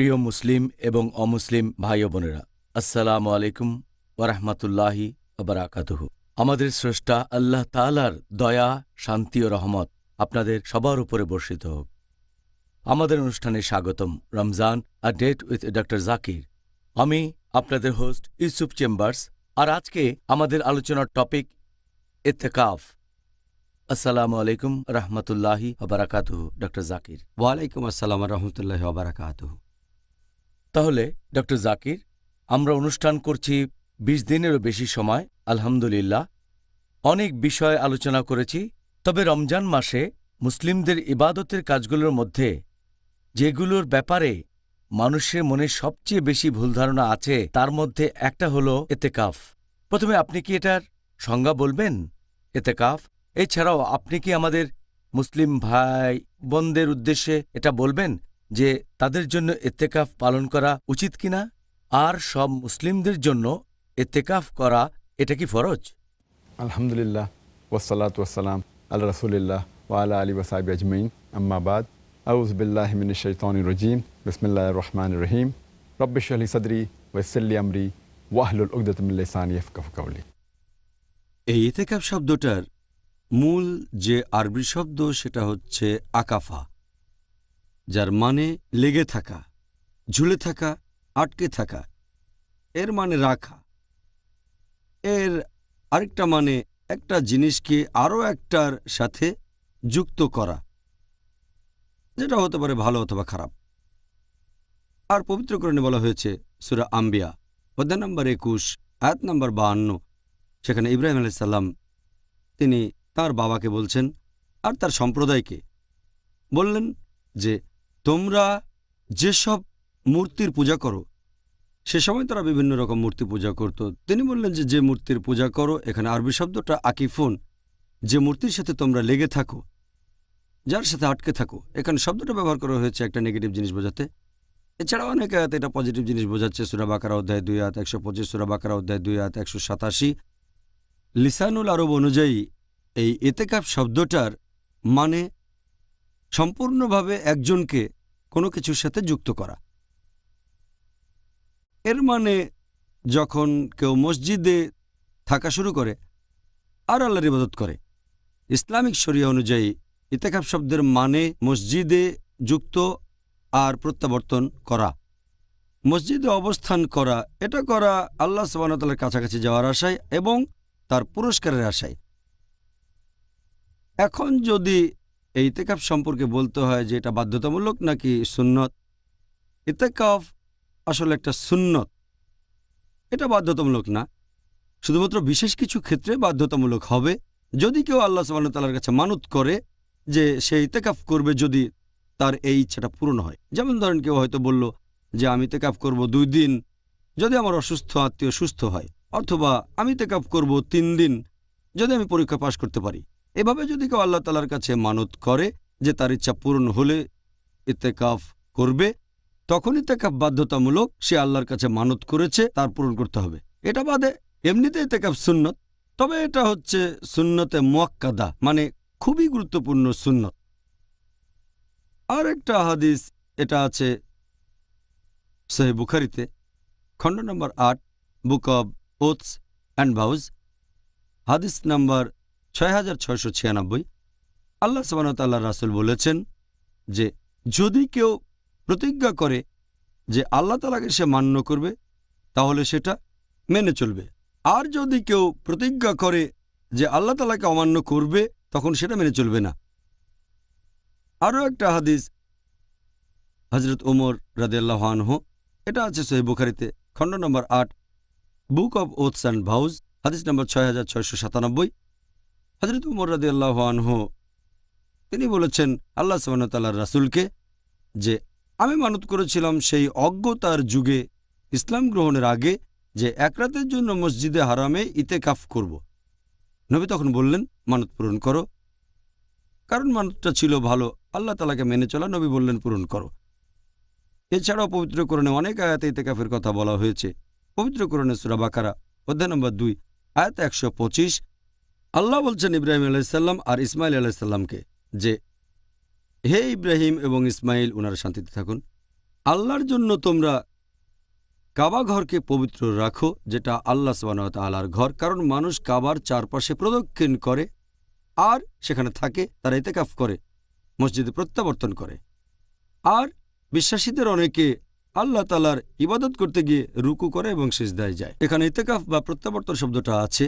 প্রিয় মুসলিম এবং অমুসলিম ভাই ও বোনেরা, আসসালামু আলাইকুম ওয়ারাহমাতুল্লাহি ওয়া বারাকাতুহু। আমাদের স্রষ্টা আল্লাহ তাআলার দয়া, শান্তি ও রহমত আপনাদের সবার উপরে বর্ষিত হোক। আমাদের অনুষ্ঠানে স্বাগতম। Ramzan a date with doctor Zakir. আমি আপনাদের হোস্ট ইউসুফ চেম্বার্স। আর আজকে আমাদের আলোচনার টপিক ইত্তেকাফ। আসসালামু আলাইকুম রহমতুল্লাহি ওয়া বারাকাতুহু। ডক্টর জাকির। ওয়ালাইকুম আসসালাম রহমতুল্লাহি ওয়া বারাকাতুহু। তাহলে ডক্টর জাকির, আমরা অনুষ্ঠান করছি ২০ দিনেরও বেশি সময়, আলহামদুলিল্লাহ। অনেক বিষয় আলোচনা করেছি, তবে রমজান মাসে মুসলিমদের ইবাদতের কাজগুলোর মধ্যে যেগুলোর ব্যাপারে মানুষের মনে সবচেয়ে বেশি ভুল ধারণা আছে তার মধ্যে একটা হলো এতেকাফ। প্রথমে আপনি কি এটার সংজ্ঞা বলবেন? এতেকাফ এছাড়াও আপনি কি আমাদের মুসলিম ভাই বোনদের উদ্দেশ্যে এটা বলবেন যে তাদের জন্য এতেকাফ পালন করা উচিত কিনা, আর সব মুসলিমদের জন্য এতেকাফ করা এটা কি ফরজ? আলহামদুলিল্লাহ ওয়াসসালাতু ওয়াসসালাম আলা রাসূলিল্লাহ ওয়া আলা আলিহি ওয়া সাহবিহি আজমাইন, আম্মা বাদ। আউযু বিল্লাহি মিনাশ শাইতানির রাজীম। বিসমিল্লাহির রহমানির রহিম। রব্বি ইশরাহ লি সাদরি ওয়া ইয়াসসির লি আমরি ওয়াহলুল উকদাতাম মিন লিসানি ইয়াফকাহু কাওলি। এই ইতিকাফ শব্দটার মূল যে আরবি শব্দ সেটা হচ্ছে আকাফা, যার মানে লেগে থাকা, ঝুলে থাকা, আটকে থাকা। এর মানে রাখা। এর আরেকটা মানে একটা জিনিসকে আরও একটার সাথে যুক্ত করা, যেটা হতে পারে ভালো অথবা খারাপ। আর পবিত্র কোরআনে বলা হয়েছে সূরা আম্বিয়া অধ্যায় নম্বর ২১ আয়াত নম্বর ৫২, সেখানে ইব্রাহিম আলাইহিস সালাম তিনি তার বাবাকে বলছেন আর তার সম্প্রদায়কে বললেন যে তোমরা যেসব মূর্তির পূজা করো, সে সময় তারা বিভিন্ন রকম মূর্তি পূজা করত। তিনি বললেন যে মূর্তির পূজা করো, এখানে আরবি শব্দটা আকিফুন, যে মূর্তির সাথে তোমরা লেগে থাকো, যার সাথে আটকে থাকো। এখানে শব্দটা ব্যবহার করা হয়েছে একটা নেগেটিভ জিনিস বোঝাতে। এছাড়াও অনেক আয়াতে এটা পজিটিভ জিনিস বোঝাচ্ছে। সূরা বাকারা অধ্যায় ২ আয়াত ১২৫, সূরা বাকারা অধ্যায় ২ আয়াত ১৮৭। লিসানুল আরব অনুযায়ী এই ইতিকাফ শব্দটার মানে সম্পূর্ণভাবে একজনকে কোনো কিছুর সাথে যুক্ত করা। এর মানে যখন কেউ মসজিদে থাকা শুরু করে আর আল্লাহর ইবাদত করে, ইসলামিক শরিয়া অনুযায়ী ইতিকাফ শব্দের মানে মসজিদে যুক্ত আর প্রত্যাবর্তন করা, মসজিদে অবস্থান করা। এটা করা আল্লাহ সুবহানাহু ওয়া তাআলার কাছাকাছি যাওয়ার আশায় এবং তার পুরস্কারের আশায়। এখন যদি এই ইতিকাফ সম্পর্কে বলতে হয় যে এটা বাধ্যতামূলক নাকি সুন্নত, ইতিকাফ আসলে একটা সুন্নত, এটা বাধ্যতামূলক না। শুধুমাত্র বিশেষ কিছু ক্ষেত্রে বাধ্যতামূলক হবে, যদি কেউ আল্লাহ সুবহানাহু ওয়া তাআলার কাছে মানত করে যে সে ইতিকাফ করবে যদি তার এই ইচ্ছাটা পূরণ হয়। যেমন ধরেন কেউ হয়তো বলল যে আমি ইতিকাফ করব ২ দিন যদি আমার অসুস্থ আত্মীয় সুস্থ হয়, অথবা আমি ইতিকাফ করব ৩ দিন যদি আমি পরীক্ষা পাশ করতে পারি। এভাবে যদি কেউ আল্লাহ তাআলার কাছে মানত করে যে তার ইচ্ছা পূরণ হলে ইতিকাফ করবে, তখন ইতিকাফ বাধ্যতামূলক। সে আল্লাহর কাছে মানত করেছে, তার পূরণ করতে হবে। এটা বাদে এমনিতে ইতিকাফ সুন্নত, তবে এটা হচ্ছে সুন্নতে মুআক্কাদা, মানে খুবই গুরুত্বপূর্ণ সুন্নত। আর একটা হাদিস এটা আছে সহিহ বুখারীতে, খণ্ড নম্বর ৮, বুক অব ওথস অ্যান্ড ভাউজ, হাদিস নাম্বার ৬৬৯৬। আল্লাহ সুবহানাহু ওয়া তাআলার রাসূল বলেছেন যে যদি কেউ প্রতিজ্ঞা করে যে আল্লাহ তাআলাকে সে মান্য করবে তাহলে সেটা মেনে চলবে, আর যদি কেউ প্রতিজ্ঞা করে যে আল্লাহ তাআলাকে অমান্য করবে তখন সেটা মেনে চলবে না। আরও একটা হাদিস হযরত ওমর রাদিয়াল্লাহু আনহু, এটা আছে সহিহ বুখারীতে, খণ্ড নম্বর ৮, বুক অব ওথস অ্যান্ড ভাউজ, হাদিস নম্বর ৬৬৯৭। হযরত ওমর রাদিয়াল্লাহু আনহু তিনি বলেছেন আল্লাহ সুবহানাহু ওয়া তাআলার রাসূলকে যে আমি মানত করেছিলাম সেই অজ্ঞতার যুগে ইসলাম গ্রহণের আগে যে এক রাতের জন্য মসজিদে হারামে ইতিকাফ করব। নবী তখন বললেন মানত পূরণ করো, কারণ মানতটা ছিল ভালো, আল্লাহ তাআলাকে মেনে চলা। নবী বললেন পূরণ করো। এছাড়াও পবিত্র কোরআনে অনেক আয়াতে ইতিকাফের কথা বলা হয়েছে। পবিত্র কোরআনে সূরা বাকারা অধ্যায় নম্বর ২ আয়াত ১২৫ আল্লাহ বলছেন ইব্রাহিম আলাইহিস সালাম আর ইসমাইল আলাইহিস সালামকে যে হে ইব্রাহিম এবং ইসমাইল, ওনারা শান্তিতে থাকুন, আল্লাহর জন্য তোমরা কাবা ঘরকে পবিত্র রাখো, যেটা আল্লাহ সুবহানাহু ওয়া তাআলার ঘর। কারণ মানুষ কাবার চারপাশে প্রদক্ষিণ করে আর সেখানে থাকে, তারা ইতিকাফ করে, মসজিদে প্রত্যাবর্তন করে। আর বিশ্বাসীদের অনেকে আল্লাহ তাআলার ইবাদত করতে গিয়ে রুকু করে এবং সিজদায় যায়। এখানে ইতিকাফ বা প্রত্যাবর্তন শব্দটা আছে।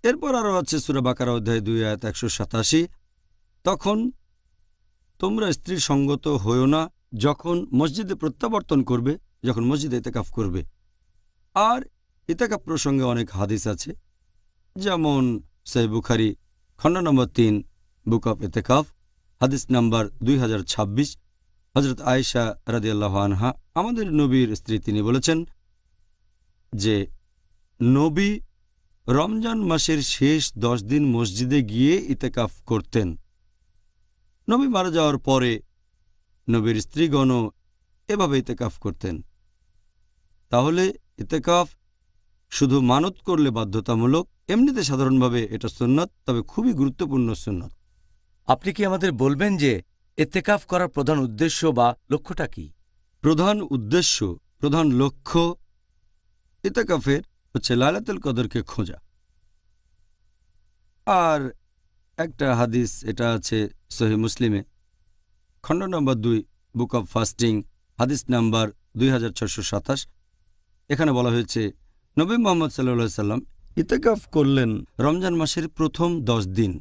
এরপর আরও আছে সূরা বাকারা অধ্যায় 2 আয়াত 187, তখন তোমরা স্ত্রীর সঙ্গত হইও না যখন মসজিদে প্রত্যাবর্তন করবে, যখন মসজিদে ইতিকাফ করবে। আর ইতিকাফ প্রসঙ্গে অনেক হাদিস আছে, যেমন সহিহ বুখারী খণ্ড নম্বর 3 বুক অফ ইতিকাফ হাদিস নাম্বার 2026। হযরত আয়েশা রাদিয়াল্লাহু আনহা, আমাদের নবীর স্ত্রী, তিনি বলেছেন যে নবী রমজান মাসের শেষ 10 দিন মসজিদে গিয়ে ইতিকাফ করতেন। নবী মারা যাওয়ার পরে নবীর স্ত্রীগণও এভাবে ইতিকাফ করতেন। তাহলে ইতিকাফ শুধু মানত করলে বাধ্যতামূলক, এমনিতে সাধারণভাবে এটা সুন্নত, তবে খুবই গুরুত্বপূর্ণ সুন্নত। আপনি কি আমাদের বলবেন যে ইত্তেকাফ করার প্রধান উদ্দেশ্য বা লক্ষ্যটা কি? প্রধান উদ্দেশ্য, প্রধান লক্ষ্য ইতিকাফের হচ্ছে লাইলাতুল কদরকে খোঁজা। আর একটা হাদিস, এটা আছে সহিহ মুসলিমে খণ্ড নম্বর 2 বুক অব ফাস্টিং হাদিস নাম্বার 2627। এখানে বলা হয়েছে নবী মুহাম্মদ সাল্লাল্লাহু আলাইহি সাল্লাম ইতিকাফ করলেন রমজান মাসের প্রথম 10 দিন।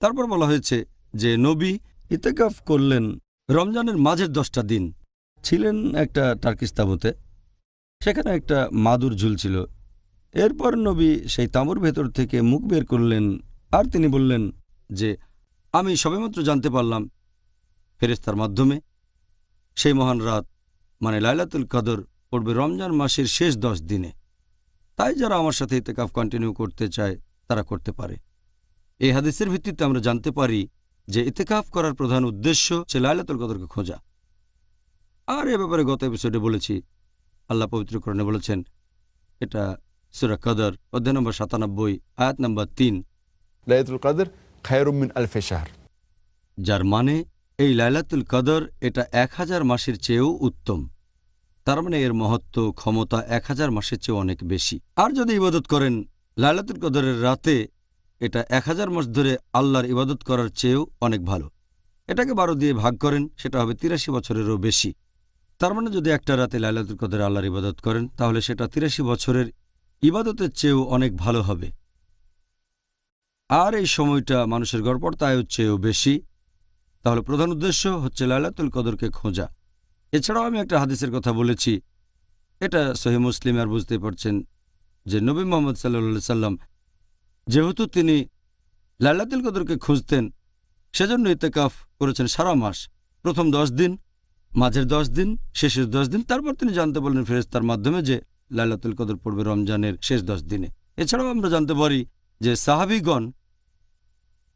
তারপর বলা হয়েছে যে নবী ইতিকাফ করলেন রমজানের মাঝের 10টা দিন। ছিলেন একটা টার্কিশ তাঁবুতে, সেখানে একটা মাদুর ঝুলছিল। এরপর নবী সেই তাঁবুর ভেতর থেকে মুখ বের করলেন আর তিনি বললেন যে আমি সবেমাত্র জানতে পারলাম ফেরেশতার মাধ্যমে সেই মহান রাত মানে লাইলাতুল কদর পড়বে রমজান মাসের শেষ 10 দিনে। তাই যারা আমার সাথে ইতিকাফ কন্টিনিউ করতে চায় তারা করতে পারে। এই হাদিসের ভিত্তিতে আমরা জানতে পারি যে ইতিকাফ করার প্রধান উদ্দেশ্য হচ্ছে লাইলাতুল কদরকে খোঁজা। আর এ ব্যাপারে গত এপিসোডে বলেছি, আল্লাহ পবিত্র কোরআনে বলেছেন, এটা সূরা কদর অধ্যায় নম্বর 97 আয়াত নম্বর 3, লাইলাতুল কদর খায়রুম মিন আলফি শাহর, যার মানে এই লাইলাতুল কদর এটা 1000 মাসের চেয়েও উত্তম। তার মানে এর মহত্ব, ক্ষমতা 1000 মাসের চেয়েও অনেক বেশি। আর যদি ইবাদত করেন লাইলাতুল কদরের রাতে, এটা 1000 মাস ধরে আল্লাহর ইবাদত করার চেয়েও অনেক ভালো। এটাকে 12 দিয়ে ভাগ করেন, সেটা হবে 83 বছরেরও বেশি। তার মানে যদি একটা রাতে লাইলাতুল কদরে আল্লাহর ইবাদত করেন, তাহলে সেটা 83 বছরের ইবাদতের চেয়েও অনেক ভালো হবে। আর এই সময়টা মানুষের গড়পড়তায়ও চেয়েও বেশি। তাহলে প্রধান উদ্দেশ্য হচ্ছে লাইলাতুল কদরকে খোঁজা। এছাড়াও আমি একটা হাদিসের কথা বলেছি, এটা সহিহ মুসলিম। আর বুঝতে পারছেন যে নবী মুহাম্মদ সাল্লাল্লাহু আলাইহি সাল্লাম যেহেতু তিনি লাইলাতুল কদরকে খুঁজতেন, সেজন্য ইতিকাফ করেছেন সারা মাস, প্রথম 10 দিন, মাঝের 10 দিন, শেষের 10 দিন। তারপর তিনি জানতে বললেন ফেরেশতার মাধ্যমে যে লাইলাতুল কদর পড়বে রমজানের শেষ 10 দিনে। এছাড়াও আমরা জানতে পারি যে সাহাবীগণ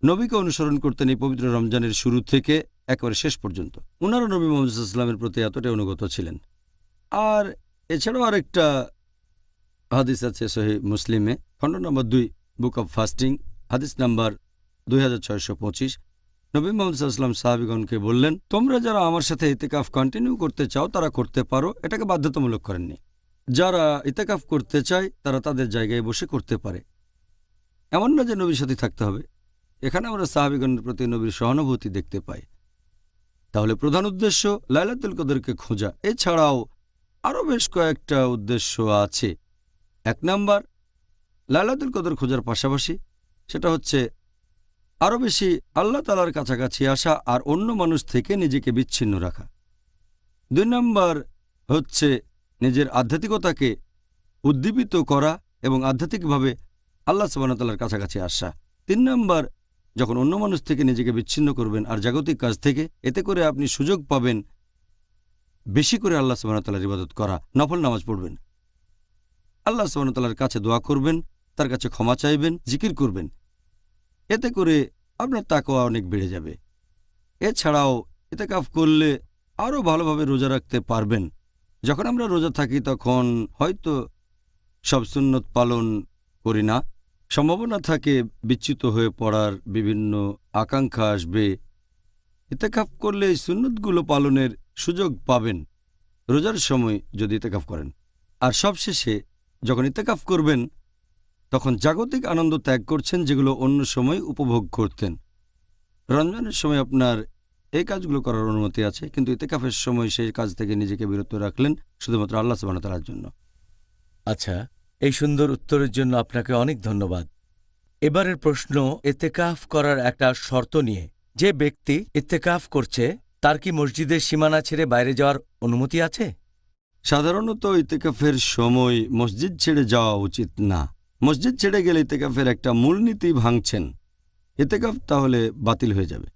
নবীকে অনুসরণ করতেন এই পবিত্র রমজানের শুরু থেকে একেবারে শেষ পর্যন্ত। ওনারা নবী মুহাম্মদ সাল্লাল্লাহু আলাইহি ওয়াসাল্লামের প্রতি এতটাই অনুগত ছিলেন। আর এছাড়াও আরেকটা হাদিস আছে সহিহ মুসলিমে খণ্ড নম্বর 2 বুক অব ফাস্টিং হাদিস নাম্বার 2625। নবী মুহাম্মদ সাল্লাল্লাহু আলাইহি ওয়াসাল্লাম সাহাবীগণকে বললেন, তোমরা যারা আমার সাথে ইতিকাফ কন্টিনিউ করতে চাও তারা করতে পারো, এটাকে বাধ্যতামূলক করেননি। যারা ইতিকাফ করতে চায় তারা তাদের জায়গায় বসে করতে পারে, এমন না যে নবীর সাথে থাকতে হবে। এখানে আমরা সাহাবীগণের প্রতি নবীর সহানুভূতি দেখতে পাই। তাহলে প্রধান উদ্দেশ্য লাইলাতুল কদরকে খোঁজা। এছাড়াও আরও বেশ কয়েকটা উদ্দেশ্য আছে। 1 নাম্বার, লাইলাতুল কদর খোঁজার পাশাপাশি সেটা হচ্ছে আরও বেশি আল্লাহ তাআলার কাছাকাছি আসা আর অন্য মানুষ থেকে নিজেকে বিচ্ছিন্ন রাখা। 2 নাম্বার হচ্ছে নিজের আধ্যাত্মিকতাকে উদ্দীপিত করা এবং আধ্যাত্মিকভাবে আল্লাহ সুবহানাহু ওয়া তাআলার কাছাকাছি আসা। 3 নাম্বার, যখন অন্য মানুষ থেকে নিজেকে বিচ্ছিন্ন করবেন আর জাগতিক কাজ থেকে, এতে করে আপনি সুযোগ পাবেন বেশি করে আল্লাহ সুবহানাহু ওয়া তাআলার ইবাদত করা, নফল নামাজ পড়বেন, আল্লাহ সুবহানাহু ওয়া তাআলার কাছে দোয়া করবেন, তার কাছে ক্ষমা চাইবেন, জিকির করবেন। এতে করে আপনার তাকওয়া অনেক বেড়ে যাবে। এছাড়াও ইতিকাফ করলে আরও ভালোভাবে রোজা রাখতে পারবেন। যখন আমরা রোজা থাকি তখন হয়তো সব সুন্নত পালন করি না, সম্ভাবনা থাকে বিচ্যুত হয়ে পড়ার, বিভিন্ন আকাঙ্ক্ষা আসবে। ইতিকাফ করলে এই সুন্নতগুলো পালনের সুযোগ পাবেন রোজার সময় যদি ইতেকাফ করেন। আর সবশেষে যখন ইতেকাফ করবেন তখন জাগতিক আনন্দ ত্যাগ করছেন যেগুলো অন্য সময় উপভোগ করতেন। রমজানের সময় আপনার এই কাজগুলো করার অনুমতি আছে, কিন্তু ইতেকাফের সময় সেই কাজ থেকে নিজেকে বিরত রাখলেন শুধুমাত্র আল্লাহ সুবহানাহু ওয়া তাআলার জন্য। আচ্ছা, এই সুন্দর উত্তরের জন্য আপনাকে অনেক ধন্যবাদ। এবারের প্রশ্ন ইতেকাফ করার একটা শর্ত নিয়ে। যে ব্যক্তি ইতেকাফ করছে তার কি মসজিদের সীমানা ছেড়ে বাইরে যাওয়ার অনুমতি আছে? সাধারণত ইতেকাফের সময় মসজিদ ছেড়ে যাওয়া উচিত না। মসজিদ ছেড়ে গেলে ইতেকাফের একটা মূলনীতি ভাঙছেন, ইতেকাফ তাহলে বাতিল হয়ে যাবে।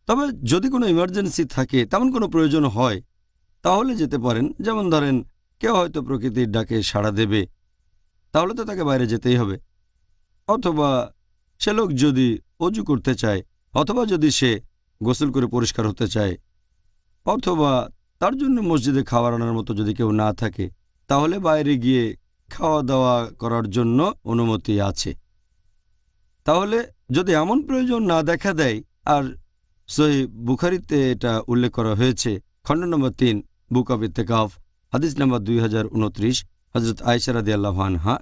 তবে যদি কোনো ইমার্জেন্সি থাকে, তেমন কোনো প্রয়োজন হয়, তাহলে যেতে পারেন। যেমন ধরেন কেউ হয়তো প্রকৃতির ডাকে সাড়া দেবে, তাহলে তো তাকে বাইরে যেতেই হবে। অথবা সে লোক যদি অজু করতে চায়, অথবা যদি সে গোসল করে পরিষ্কার হতে চায়, অথবা তার জন্য মসজিদে খাবার আনার মতো যদি কেউ না থাকে, তাহলে বাইরে গিয়ে খাওয়া দাওয়া করার জন্য অনুমতি আছে। তাহলে যদি এমন প্রয়োজন না দেখা দেয়, আর সহিহ বুখারীতে এটা উল্লেখ করা হয়েছে, খণ্ড নম্বর 3, বুক অব ইতেকাফ, হাদিস নম্বর 2029, হযরত আয়েশা রাদিয়াল্লাহু আনহা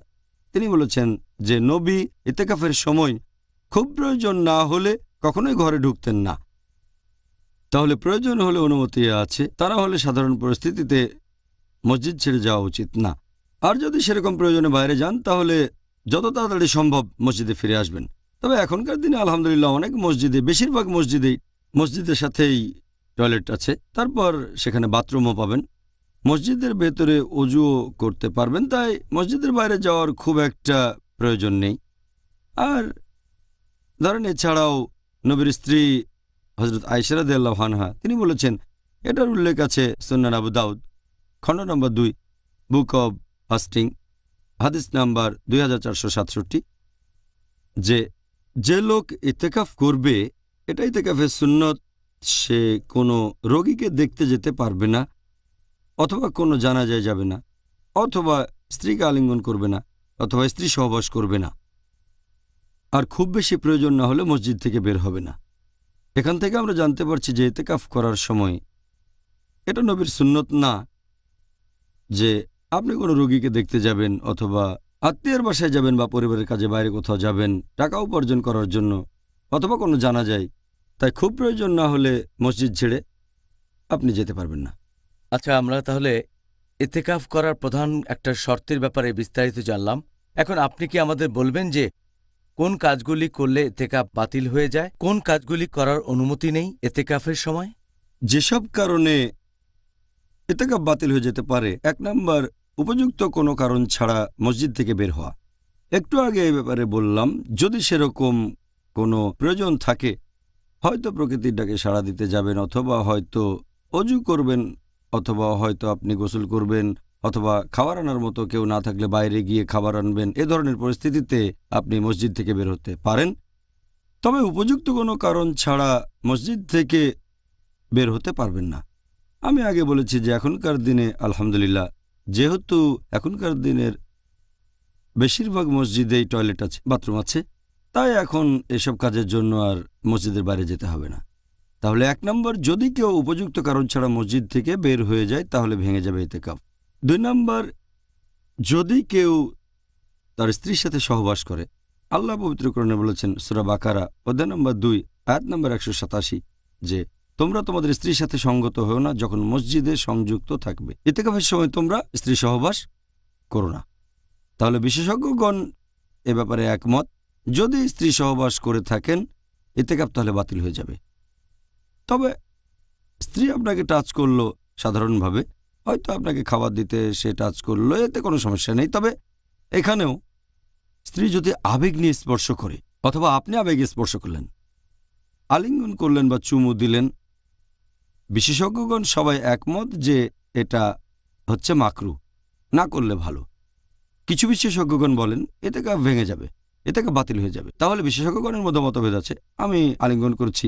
তিনি বলেছেন যে নবী ইতেকাফের সময় খুব প্রয়োজন না হলে কখনোই ঘরে ঢুকতেন না। তাহলে প্রয়োজন হলে অনুমতি আছে, তারা হলে সাধারণ পরিস্থিতিতে মসজিদ ছেড়ে যাওয়া উচিত না। আর যদি সেরকম প্রয়োজনে বাইরে যান তাহলে যত তাড়াতাড়ি সম্ভব মসজিদে ফিরে আসবেন। তবে এখনকার দিনে আলহামদুলিল্লাহ অনেক মসজিদে, বেশিরভাগ মসজিদের সাথেই টয়লেট আছে, তারপর সেখানে বাথরুমও পাবেন। মসজিদের ভেতরে অজুও করতে পারবেন, তাই মসজিদের বাইরে যাওয়ার খুব একটা প্রয়োজন নেই। আর ধরেন এছাড়াও নবীর স্ত্রী হযরত আয়েশা রাদিয়াল্লাহু আনহা তিনি বলেছেন, এটার উল্লেখ আছে সুনান আবু দাউদ, খণ্ড নম্বর 2, বুক অব ফাস্টিং, হাদিস নাম্বার 2467, যে লোক ইতেকাফ করবে, এটা ইতেকাফের সুন্নত, সে কোনো রোগীকে দেখতে যেতে পারবে না, অথবা কোনো জানাজায় যাবে না, অথবা স্ত্রীকে আলিঙ্গন করবে না, অথবা স্ত্রী সহবাস করবে না। আর খুব বেশি প্রয়োজন না হলে মসজিদ থেকে বের হবে না। এখান থেকে আমরা জানতে পারছি যে ইতেকাফ করার সময় এটা নবীর সুন্নত না যে আপনি কোনো রোগীকে দেখতে যাবেন, অথবা আত্মীয়ের বাসায় যাবেন, বা পরিবারের কাজে বাইরে কোথাও যাবেন টাকা উপার্জন করার জন্য, অথবা কোনো জানাজায়। তাই খুব প্রয়োজন না হলে মসজিদ ছেড়ে আপনি যেতে পারবেন না। আচ্ছা, আমরা তাহলে ইতেকাফ করার প্রধান একটা শর্তের ব্যাপারে বিস্তারিত জানলাম। এখন আপনি কি আমাদের বলবেন যে কোন কাজগুলি করলে ইতেকাফ বাতিল হয়ে যায়, কোন কাজগুলি করার অনুমতি নেই ইতেকাফের সময়? যেসব কারণে ইতেকাফ বাতিল হয়ে যেতে পারে, 1 নম্বর উপযুক্ত কোনো কারণ ছাড়া মসজিদ থেকে বের হওয়া। একটু আগে এই ব্যাপারে বললাম, যদি সেরকম কোনো প্রয়োজন থাকে, হয়তো প্রকৃতির ডাকে সাড়া দিতে যাবেন, অথবা হয়তো অজু করবেন, অথবা হয়তো আপনি গোসল করবেন, অথবা খাবার আনার মতো কেউ না থাকলে বাইরে গিয়ে খাবার আনবেন, এ ধরনের পরিস্থিতিতে আপনি মসজিদ থেকে বের হতে পারেন। তবে উপযুক্ত কোনো কারণ ছাড়া মসজিদ থেকে বের হতে পারবেন না। আমি আগে বলেছি যে এখনকার দিনে আলহামদুলিল্লাহ, যেহেতু এখনকার দিনের বেশিরভাগ মসজিদেই টয়লেট আছে, বাথরুম আছে, তাই এখন এসব কাজের জন্য আর মসজিদের বাইরে যেতে হবে না। তাহলে 1 নম্বর, যদি কেউ উপযুক্ত কারণ ছাড়া মসজিদ থেকে বের হয়ে যায় তাহলে ভেঙে যাবে ইতেকাফ। 2 নম্বর, যদি কেউ তার স্ত্রীর সাথে সহবাস করে, আল্লাহ পবিত্র কোরআনে বলেছেন সূরা বাকারা অধ্যায় নম্বর 2 আয়াত নম্বর 187 যে তোমরা তোমাদের স্ত্রীর সাথে সঙ্গত হও না যখন মসজিদে সংযুক্ত থাকবে। ইতেকাফের সময় তোমরা স্ত্রী সহবাস করো না। তাহলে বিশেষজ্ঞগণ এ ব্যাপারে একমত, যদি স্ত্রী সহবাস করে থাকেন ইতেকাফ তাহলে বাতিল হয়ে যাবে। তবে স্ত্রী আপনাকে টাচ করলো সাধারণভাবে, হয়তো আপনাকে খাবার দিতে সে টাচ করলো, এতে কোনো সমস্যা নেই। তবে এখানেও স্ত্রী যদি আবেগ নিয়ে স্পর্শ করে, অথবা আপনি আবেগে স্পর্শ করলেন, আলিঙ্গন করলেন বা চুমু দিলেন, বিশেষজ্ঞগণ সবাই একমত যে এটা হচ্ছে মাকরু, না করলে ভালো। কিছু বিশেষজ্ঞগণ বলেন ইতেকাফ ভেঙে যাবে, ইতেকাফ বাতিল হয়ে যাবে। তাহলে বিশেষজ্ঞগণের মধ্যে মতভেদ আছে। আমি আলিঙ্গন করছি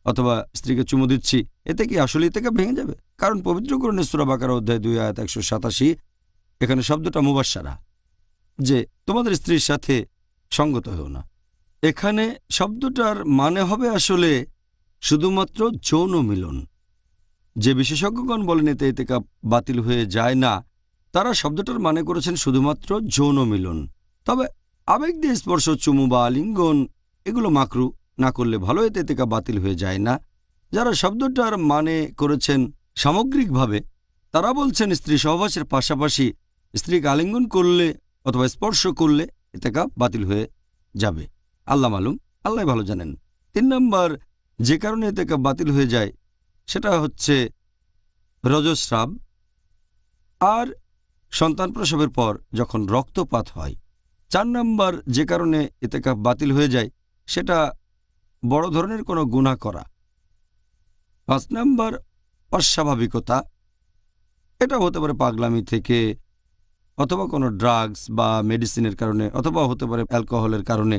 অথবা স্ত্রীকে চুমু দিচ্ছি, এতে কি আসলে ইতেকাফ ভেঙে যাবে? কারণ পবিত্র কোরআনে সূরা বাকারা অধ্যায় 2 আয়াত 187 এখানে শব্দটা মুবাশশারা, যে তোমাদের স্ত্রীর সাথে সঙ্গত হও না। এখানে শব্দটার মানে হবে আসলে শুধুমাত্র যৌন মিলন। যে বিশেষজ্ঞগণ বলেন এতে ইতিকাফ বাতিল হয়ে যায় না, তারা শব্দটার মানে করেছেন শুধুমাত্র যৌন মিলন। তবে আবেগ দিয়ে স্পর্শ, চুমু বা আলিঙ্গন এগুলো মাকরু, না করলে ভালো, এতে ইতিকাফ বাতিল হয়ে যায় না। যারা শব্দটার মানে করেছেন সামগ্রিকভাবে, তারা বলছেন স্ত্রী সহবাসের পাশাপাশি স্ত্রীকে আলিঙ্গন করলে অথবা স্পর্শ করলে ইতিকাফ বাতিল হয়ে যাবে। আল্লাহ মালুম, আল্লাহ ভালো জানেন। 3 নম্বর যে কারণে ইতিকাফ বাতিল হয়ে যায় সেটা হচ্ছে রজস্রাব আর সন্তান প্রসবের পর যখন রক্তপাত হয়। 4 নম্বর যে কারণে ইতিকাফ বাতিল হয়ে যায় সেটা বড় ধরনের কোনো গুনাহ করা। 5 নম্বর অস্বাভাবিকতা, এটা হতে পারে পাগলামি থেকে, অথবা কোনো ড্রাগস বা মেডিসিনের কারণে, অথবা হতে পারে অ্যালকোহলের কারণে,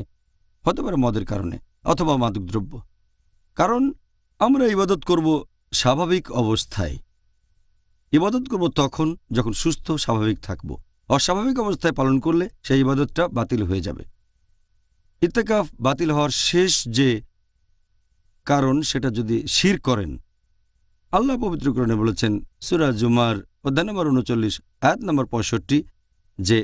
হতে পারে মদের কারণে, অথবা মাদকদ্রব্য। কারণ আমরা ইবাদত করব স্বাভাবিক অবস্থায়। ইবাদত করব তখন যখন সুস্থ স্বাভাবিক থাকব। অস্বাভাবিক অবস্থায় পালন করলে সেই ইবাদতটা বাতিল হয়ে যাবে। ইতিকাফ বাতিল হওয়ার শেষ যে কারণ সেটা যদি শিরক করেন। আল্লাহ পবিত্র কোরআনে বলেছেন সূরা জুমার অধ্যায় নম্বর 39 আয়াত নম্বর 65 যে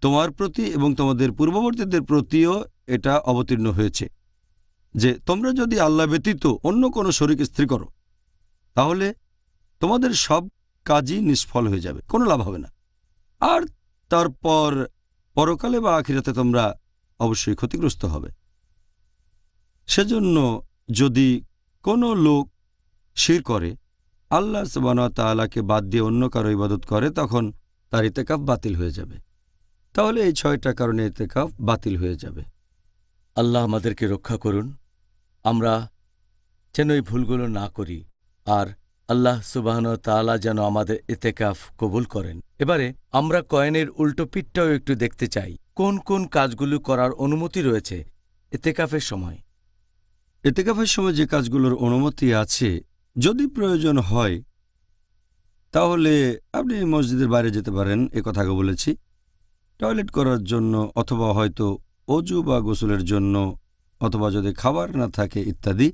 তোমার প্রতি এবং তোমাদের পূর্ববর্তীদের প্রতিও এটা অবতীর্ণ হয়েছে যে তোমরা যদি আল্লাহ ব্যতীত অন্য কোনো শরীক স্থির করো তাহলে তোমাদের সব কাজই নিষ্ফল হয়ে যাবে, কোনো লাভ হবে না। আর তারপর পরকালে বা আখিরাতে তোমরা অবশ্যই ক্ষতিগ্রস্ত হবে। সেজন্য যদি কোনো লোক শিরক করে, আল্লাহ সুবহানাহু ওয়া তাআলাকে বাদ দিয়ে অন্য কারো ইবাদত করে, তখন তার ইতিকাফ বাতিল হয়ে যাবে। তাহলে এই 6টা কারণে ইতিকাফ বাতিল হয়ে যাবে। আল্লাহ আমাদেরকে রক্ষা করুন, আমরা যেন এই ভুলগুলো না করি, আর আল্লাহ সুবহানাহু ওয়া তাআলা যেন আমাদের ইতিকাফ কবুল করেন। এবারে আমরা কয়েনের উল্টো পিঠটাও একটু দেখতে চাই। কোন কোন কাজগুলো করার অনুমতি রয়েছে ইতিকাফের সময়? ইতিকাফের সময় যে কাজগুলোর অনুমতি আছে, যদি প্রয়োজন হয় তাহলে আপনি মসজিদের বাইরে যেতে পারেন, এ কথা আগে বলেছি, টয়লেট করার জন্য, অথবা হয়তো অজু বা গোসলের জন্য, অথবা যদি খাবার না থাকে ইত্যাদি।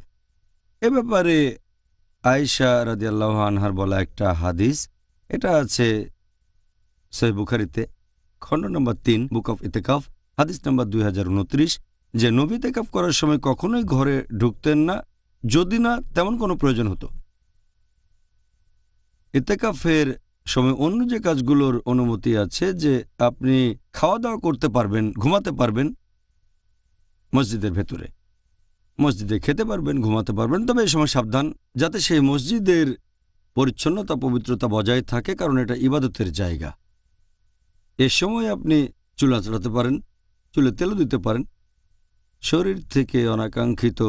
এ ব্যাপারে আয়েশা রাদিয়াল্লাহু আনহার বলা একটা হাদিস, এটা আছে সহিহ বুখারীতে খণ্ড নম্বর 3 বুক অফ ইতিকাফ হাদিস নম্বর 2029, যে নবী ইতিকাফ করার সময় কখনোই ঘরে ঢুকতেন না যদি না তেমন কোনো প্রয়োজন হতো। ইতিকাফের সময় অন্য যে কাজগুলোর অনুমতি আছে, যে আপনি খাওয়া দাওয়া করতে পারবেন, ঘুমাতে পারবেন মসজিদের ভেতরে, মসজিদে খেতে পারবেন, ঘুমাতে পারবেন, তবে এই সময় সাবধান যাতে সেই মসজিদের পরিচ্ছন্নতা পবিত্রতা বজায় থাকে, কারণ এটা ইবাদতের জায়গা। এ সময় আপনি চুল আঁচড়াতে পারেন, চুলে তেলও দিতে পারেন, শরীর থেকে অনাকাঙ্ক্ষিত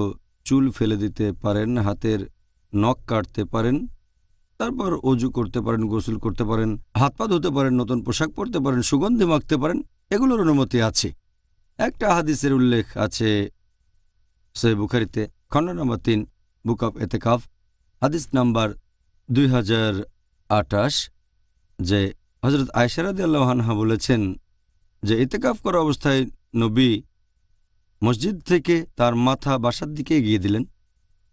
চুল ফেলে দিতে পারেন, হাতের নখ কাটতে পারেন, তারপর অজু করতে পারেন, গোসল করতে পারেন, হাত পা ধুতে পারেন, নতুন পোশাক পরতে পারেন, সুগন্ধি মাখতে পারেন, এগুলোর অনুমতি আছে। একটা হাদিসের উল্লেখ আছে সহিহ বুখারীতে খণ্ড নম্বর 3 বুক অফ ইতিকাফ হাদিস নাম্বার 2028, যে হযরত আয়েশা রাদিয়াল্লাহু আনহা বলেছেন যে ইতিকাফ করা অবস্থায় নবী মসজিদ থেকে তার মাথা বাসার দিকে এগিয়ে দিলেন।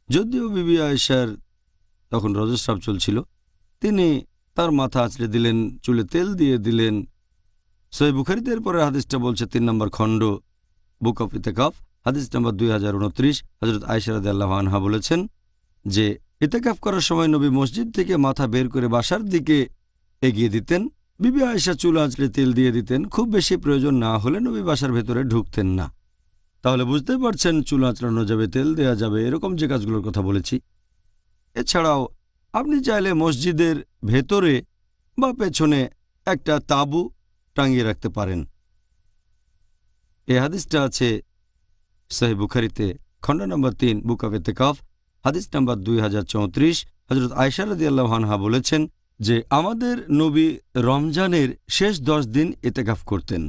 যদিও বিবি আয়েশার তখন রজস্রাব চলছিল, তিনি তার মাথা আঁচড়ে দিলেন, চুলে তেল দিয়ে দিলেন। সহিহ বুখারীতে এরপরের হাদিসটা বলছে 3 নম্বর খণ্ড বুক অফ ইতিকাফ হাদিস নম্বর 2029, হযরত আয়েশা রাদিয়াল্লাহু আনহা বলেছেন যে ইতিকাফ করার সময় নবী মসজিদ থেকে মাথা বের করে বাসার দিকে এগিয়ে দিতেন। বিবি আয়েশা চুল আঁচড়ে তেল দিয়ে দিতেন। খুব বেশি প্রয়োজন না হলে নবী বাসার ভেতরে ঢুকতেন না। তাহলে বুঝতে পারছেন, চুল আঁচড়ানো যাবে, তেল দেওয়া যাবে, এরকম যে কাজগুলোর কথা বলেছি। এছাড়াও আপনি চাইলে মসজিদের ভেতরে বা পেছনে একটা তাঁবু টাঙিয়ে রাখতে পারেন। এই হাদিসটা আছে সহিহ বুখারীতে খণ্ড নম্বর 3 বুক অফ ইতিকাফ হাদিস নম্বর 2034, হযরত আয়েশা রাদিয়াল্লাহু আনহা বলেছেন যে আমাদের নবী রমজানের শেষ 10 দিন ইতিকাফ করতেন।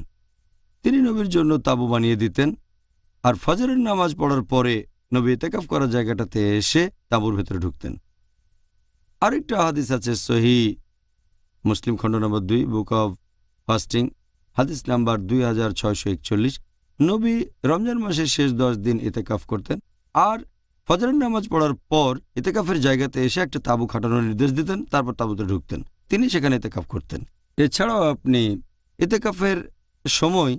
তিনি নবীর জন্য তাঁবু বানিয়ে দিতেন, আর ফজরের নামাজ পড়ার পরে নবী ইতিকাফ করা জায়গাটাতে এসে তাঁবুর ভেতরে ঢুকতেন। আরেকটা হাদিস আছে সহিহ মুসলিম খণ্ড নম্বর 2 বুক অফ ফাস্টিং হাদিস নাম্বার 2641, নবী রমজান মাসের শেষ 10 দিন ইতিকাফ করতেন, আর ফজরের নামাজ পড়ার পর ইতেকাফের জায়গাতে এসে একটা তাঁবু খাটানোর নির্দেশ দিতেন, তারপর তাঁবুতে ঢুকতেন। তিনি সেখানে ইতেকাফ করতেন। এছাড়াও আপনি ইতেকাফের সময়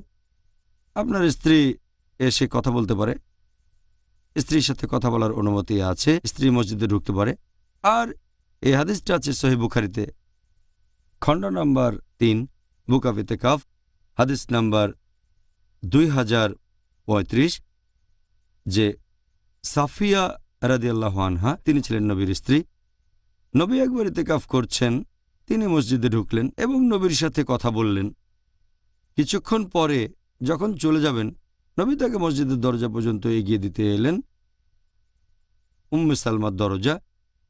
আপনার স্ত্রী এসে কথা বলতে পারে, স্ত্রীর সাথে কথা বলার অনুমতি আছে, স্ত্রী মসজিদে ঢুকতে পারে। আর এই হাদিসটা আছে সহিহ বুখারীতে, খণ্ড নাম্বার 3, বুক অফ ইতেকাফ, হাদিস নাম্বার 2035, যে সাফিয়া রাদিয়াল্লাহু আনহা, তিনি ছিলেন নবীর স্ত্রী। নবী একবার ইতেকাফ করছেন, তিনি মসজিদে ঢুকলেন এবং নবীর সাথে কথা বললেন। কিছুক্ষণ পরে যখন চলে যাবেন, নবী তাকে মসজিদের দরজা পর্যন্ত এগিয়ে দিতে এলেন, উম্মে সালমার দরজা।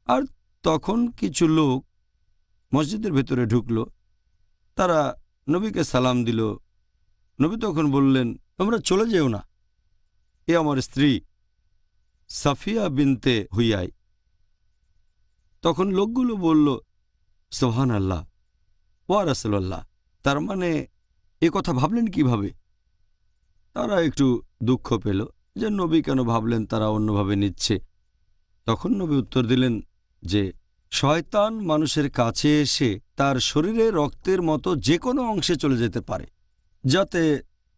আর তখন কিছু লোক মসজিদের ভেতরে ঢুকল, তারা নবীকে সালাম দিল। নবী তখন বললেন, তোমরা চলে যেও না, এ আমার স্ত্রী সাফিয়া বিনতে হুয়াই। তখন লোকগুলো বলল, সুবহানাল্লাহ ওয়া রাসূলুল্লাহ, তার মানে এ কথা ভাবলেন কিভাবে? তারা একটু দুঃখ পেল যে নবী কেন ভাবলেন তারা অন্যভাবে নিচ্ছে। তখন নবী উত্তর দিলেন যে শয়তান মানুষের কাছে এসে তার শরীরে রক্তের মতো যে কোনো অংশে চলে যেতে পারে, যাতে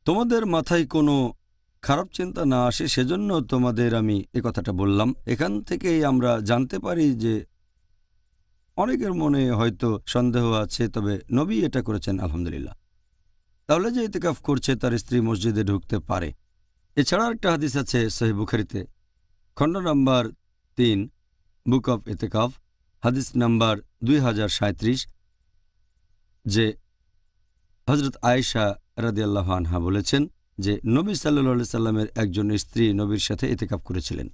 তোমাদের মাথায় কোনো খারাপ চিন্তা না আসে, সেজন্য তোমাদের আমি এ কথাটা বললাম। এখান থেকেই আমরা জানতে পারি যে অনেকের মনে হয়তো সন্দেহ আছে, তবে নবী এটা করেছেন আলহামদুলিল্লাহ। তাহলে যে ইতিকাফ করছে তার স্ত্রী মসজিদে ঢুকতে পারে। এছাড়া একটা হাদিস আছে সহিহ বুখারীতে, খণ্ড নাম্বার 3, বুক অফ ইতিকাফ, হাদিস নাম্বার 2037, যে হযরত আয়েশা রাদিয়াল্লাহু আনহা বলেছেন যে নবী সাল্লাল্লাহু আলাইহি সাল্লামের একজন স্ত্রী নবীর সাথে ইতিকাফ করেছিলেন।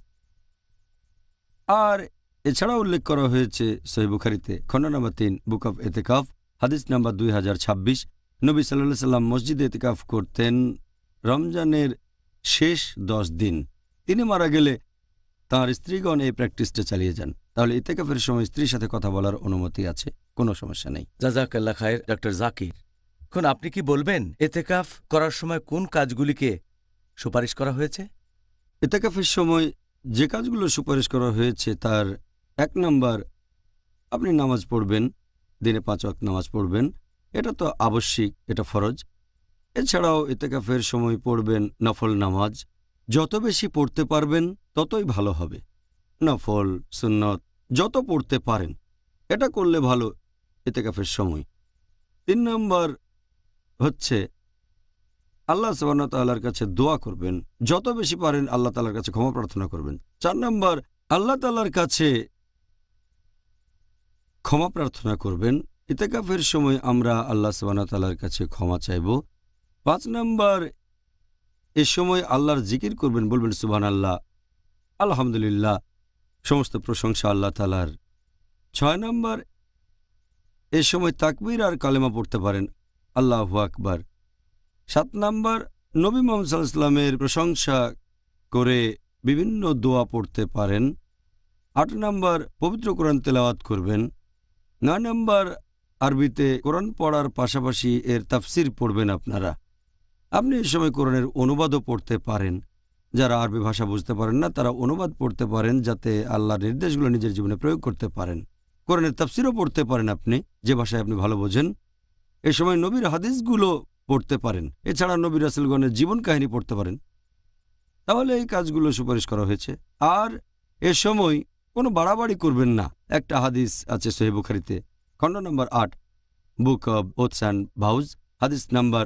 আর এছাড়া উল্লেখ করা হয়েছে সহিহ বুখারীতে, খণ্ড নাম্বার 3, বুক অফ ইতিকাফ, হাদিস নাম্বার 2026, নবী সাল্লাল্লাহু আলাইহি সাল্লাম মসজিদে ইতিকাফ করতেন রমজানের শেষ 10 দিন। তিনি মারা গেলে তাঁর স্ত্রীগণ এই প্র্যাকটিসটা চালিয়ে যান। তাহলে ইতিকাফের সময় স্ত্রীর সাথে কথা বলার অনুমতি আছে, কোনো সমস্যা নেই। জাযাকাল্লাহ খায়ের ডক্টর জাকির। এখন আপনি কি বলবেন ইতিকাফ করার সময় কোন কাজগুলিকে সুপারিশ করা হয়েছে? ইতিকাফের সময় যে কাজগুলো সুপারিশ করা হয়েছে তার 1 নাম্বার, আপনি নামাজ পড়বেন, দিনে 5 ওয়াক্ত নামাজ পড়বেন, এটা তো আবশ্যিক, এটা ফরজ। এছাড়াও ইতিকাফের সময় পড়বেন নফল নামাজ, যত বেশি পড়তে পারবেন ততই ভালো হবে। নফল সুন্নত যত পড়তে পারেন এটা করলে ভালো ইতিকাফের সময়। 3 নাম্বার হচ্ছে আল্লাহ সুবহানাহু ওয়া তাআলার কাছে দোয়া করবেন, যত বেশি পারেন আল্লাহ তাআলার কাছে ক্ষমা প্রার্থনা করবেন। 4 নাম্বার আল্লাহ তাআলার কাছে ক্ষমা প্রার্থনা করবেন। ইতিকাফের সময় আমরা আল্লাহ সুবহানাহু ওয়া তাআলার কাছে ক্ষমা চাইব। 5 নাম্বার এ সময় আল্লাহর জিকির করবেন, বলবেন সুবহানাল্লাহ, আলহামদুলিল্লাহ, সমস্ত প্রশংসা আল্লাহ তাআলার। 6 নাম্বার এ সময় তাকবীর আর কালেমা পড়তে পারেন, আল্লাহু আকবার। 7 নাম্বার নবী মুহাম্মদ সাল্লাল্লাহু আলাইহি ওয়াসাল্লামের প্রশংসা করে বিভিন্ন দোয়া পড়তে পারেন। 8 নাম্বার পবিত্র কোরআন তেলাওয়াত করবেন। 9 নাম্বার আরবিতে কোরআন পড়ার পাশাপাশি এর তাফসির পড়বেন আপনারা। আপনি এই সময় কোরআনের অনুবাদও পড়তে পারেন। যারা আরবি ভাষা বুঝতে পারেন না তারা অনুবাদ পড়তে পারেন, যাতে আল্লাহর নির্দেশগুলো নিজের জীবনে প্রয়োগ করতে পারেন। কোরআনের তাফসিরও পড়তে পারেন আপনি, যে ভাষায় আপনি ভালো বোঝেন। এই সময় নবীর হাদিসগুলো পড়তে পারেন। এছাড়া নবী রাসূলগণের জীবন কাহিনী পড়তে পারেন। তাহলে এই কাজগুলো সুপারিশ করা হয়েছে। আর এ সময় কোনো বাড়াবাড়ি করবেন না। একটা হাদিস আছে সহিহ বুখারীতে, খণ্ড নম্বর 8, বুক অব ওথস অ্যান্ড ভাউজ, হাদিস নাম্বার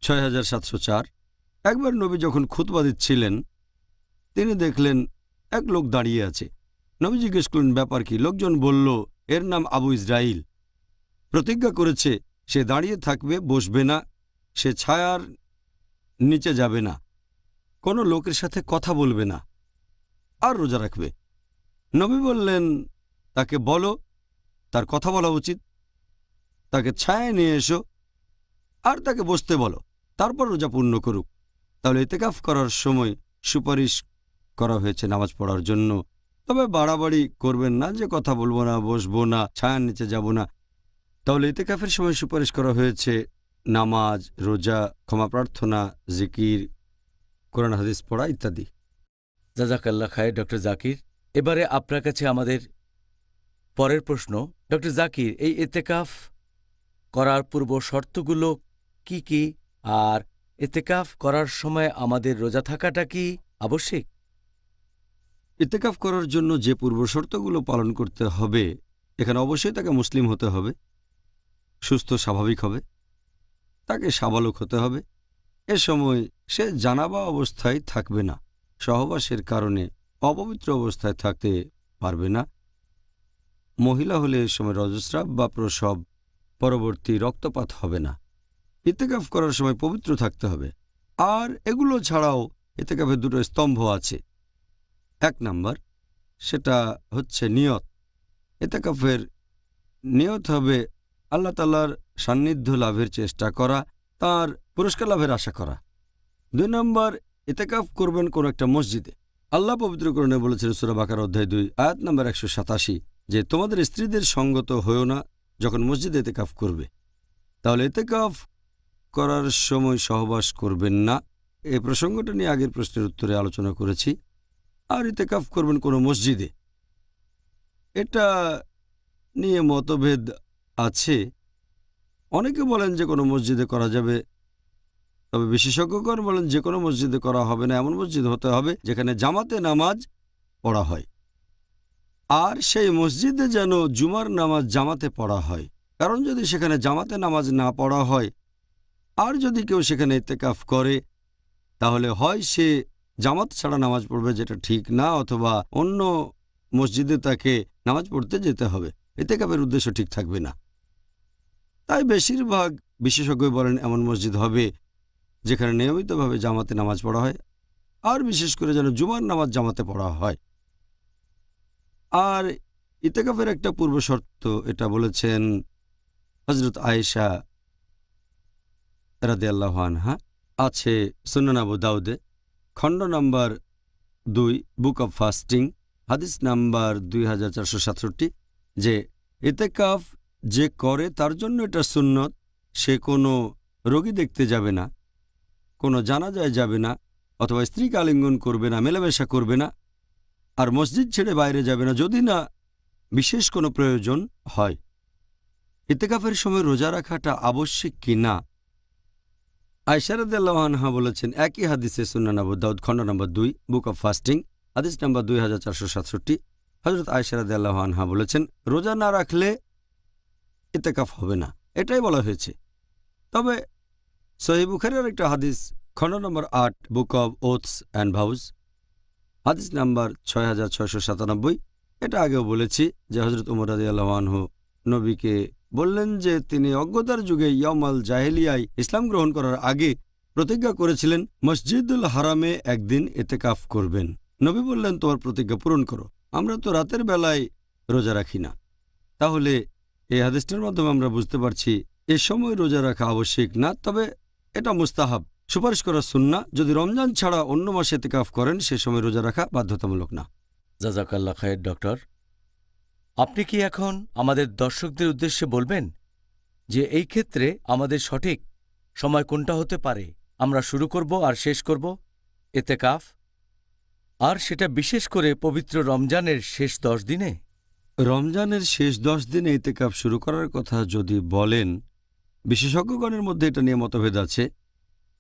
6704। একবার নবী যখন খুতবা দিচ্ছিলেন তিনি দেখলেন এক লোক দাঁড়িয়ে আছে। নবী জিজ্ঞেস করলেন, ব্যাপার কি? লোকজন বলল, এর নাম আবু ইসরাইল, প্রতিজ্ঞা করেছে সে দাঁড়িয়ে থাকবে, বসবে না, সে ছায়ার নিচে যাবে না, কোনো লোকের সাথে কথা বলবে না, আর রোজা রাখবে। নবী বললেন, তাকে বলো তার কথা বলা উচিত, তাকে ছায়ায় নিয়ে এসো আর তাকে বসতে বলো, তারপর রোজা পূর্ণ করুক। তাহলে ইতিকাফ করার সময় সুপারিশ করা হয়েছে নামাজ পড়ার জন্য। তবে বাড়াবাড়ি করবেন না, যে কথা বলবো না, বসবো না, ছায়ার নিচে যাব না। তাহলে ইতিকাফের সময় সুপারিশ করা হয়েছে নামাজ, রোজা, ক্ষমা প্রার্থনা, জিকির, কোরআন হাদিস পড়া ইত্যাদি। জাজাকাল্লাহ খায়ের ডক্টর জাকির। এবারে আপনার কাছে আমাদের পরের প্রশ্ন। ডক্টর জাকির, এই এতেকাফ করার পূর্ব শর্তগুলো কি কি, আর এতেকাফ করার সময় আমাদের রোজা থাকাটা কি আবশ্যিক? ইতেকাফ করার জন্য যে পূর্বশর্তগুলো পালন করতে হবে, এখানে অবশ্যই তাকে মুসলিম হতে হবে, সুস্থ স্বাভাবিক হবে, তাকে সাবালক হতে হবে। এ সময় সে জানাবা অবস্থায় থাকবে না, সহবাসের কারণে অপবিত্র অবস্থায় থাকতে পারবে না। মহিলা হলে এ সময় রজস্রাব বা প্রসব পরবর্তী রক্তপাত হবে না। ইতেকাফ করার সময় পবিত্র থাকতে হবে। আর এগুলো ছাড়াও ইতেকাফের দুটো স্তম্ভ আছে। 1 নাম্বার, সেটা হচ্ছে নিয়ত। ইতেকাফের নিয়ত হবে আল্লাহ তাআলার সান্নিধ্য লাভের চেষ্টা করা, তার পুরস্কার লাভের আশা করা। 2 নম্বর, ইতেকাফ করবেন কোন একটা মসজিদে। আল্লাহ পবিত্র কোরআনে বলেছেন সূরা বাকারা অধ্যায় 2 আয়াত নম্বর 187 যে তোমাদের স্ত্রীদের সঙ্গত হয়েও না যখন মসজিদে ইতেকাফ করবে। তাহলে ইতেকাফ করার সময় সহবাস করবেন না। এই প্রসঙ্গটা নিয়ে আগের প্রশ্নের উত্তরে আলোচনা করেছি। আর ইতেকাফ করবেন কোনো মসজিদে, এটা নিয়ে মতভেদ আছে। অনেকে বলেন যে কোনো মসজিদে করা যাবে, তবে বিশেষজ্ঞগণ বলেন যে কোনো মসজিদে করা হবে না, এমন মসজিদ হতে হবে যেখানে জামাতে নামাজ পড়া হয়। আর সেই মসজিদে যেন জুমার নামাজ জামাতে পড়া হয়। কারণ যদি সেখানে জামাতে নামাজ না পড়া হয় আর যদি কেউ সেখানে ইতেকাফ করে, তাহলে হয় সে জামাত ছাড়া নামাজ পড়বে, যেটা ঠিক না, অথবা অন্য মসজিদে তাকে নামাজ পড়তে যেতে হবে। ইতেকাফের উদ্দেশ্য ঠিক থাকবে না। তাই বেশিরভাগ বিশেষজ্ঞ বলেন এমন মসজিদ হবে যেখানে নিয়মিতভাবে জামাতে নামাজ পড়া হয়, আর বিশেষ করে যেন জুমার নামাজ জামাতে পড়া হয়। আর ইতেকাফের একটা পূর্ব শর্ত, এটা বলেছেন হযরত আয়েশা রাদিয়াল্লাহু আনহা, আছে সুনান আবু দাউদে, খণ্ড নাম্বার 2 বুক অব ফাস্টিং, হাদিস নাম্বার 2467, যে ইতেকাফ যে করে তার জন্য এটা সুন্নত। সে কোনো রোগী দেখতে যাবে না, কোনো জানাজায় যাবে না, অথবা স্ত্রীকে আলিঙ্গন করবে না, মেলামেশা করবে না, আর মসজিদ ছেড়ে বাইরে যাবে না যদি না বিশেষ কোনো প্রয়োজন হয়। ইতেকাফের সময় রোজা রাখাটা আবশ্যিক কি না, আয়েশা রাদিয়াল্লাহু আনহা বলেছেন একই হাদিসে সুনান আবু দাউদ খণ্ড নম্বর 2 বুক অব ফাস্টিং হাদিস নম্বর 2467, হযরত আয়েশা রাদিয়াল্লাহু আনহা বলেছেন রোজা না রাখলে ইতেকাফ হবে না, এটাই বলা হয়েছে। তবে সহিহ বুখারীর একটা হাদিস খণ্ড নম্বর 8 বুক অব ওথস অ্যান্ড ভাউজ হাদিস নাম্বার 6697, এটা আগেও বলেছি যে হযরত উমর রাদিয়াল্লাহু আনহু নবীকে বললেন যে তিনি অজ্ঞতার যুগে ইয়ামাল জাহেলিয়ায় ইসলাম গ্রহণ করার আগে প্রতিজ্ঞা করেছিলেন মসজিদুল হারামে একদিন ইতেকাফ করবেন। নবী বললেন তোমার প্রতিজ্ঞা পূরণ করো, আমরা তো রাতের বেলায় রোজা রাখি না। তাহলে এই হাদিসটার মাধ্যমে আমরা বুঝতে পারছি এ সময় রোজা রাখা আবশ্যিক না, তবে এটা মুস্তাহাব, সুপারিশ করা সুন্নাহ। যদি রমজান ছাড়া অন্য মাসে ইতেকাফ করেন সে সময় রোজা রাখা বাধ্যতামূলক না। জাজাকাল্লাহ খায়ের ডক্টর। আপনি কি এখন আমাদের দর্শকদের উদ্দেশ্যে বলবেন যে এই ক্ষেত্রে আমাদের সঠিক সময় কোনটা হতে পারে? আমরা শুরু করব আর শেষ করব ইতেকাফ, আর সেটা বিশেষ করে পবিত্র রমজানের শেষ 10 দিনে। রমজানের শেষ 10 দিনে ইতেকাফ শুরু করার কথা যদি বলেন, বিশেষজ্ঞগণের মধ্যে এটা নিয়ে মতভেদ আছে।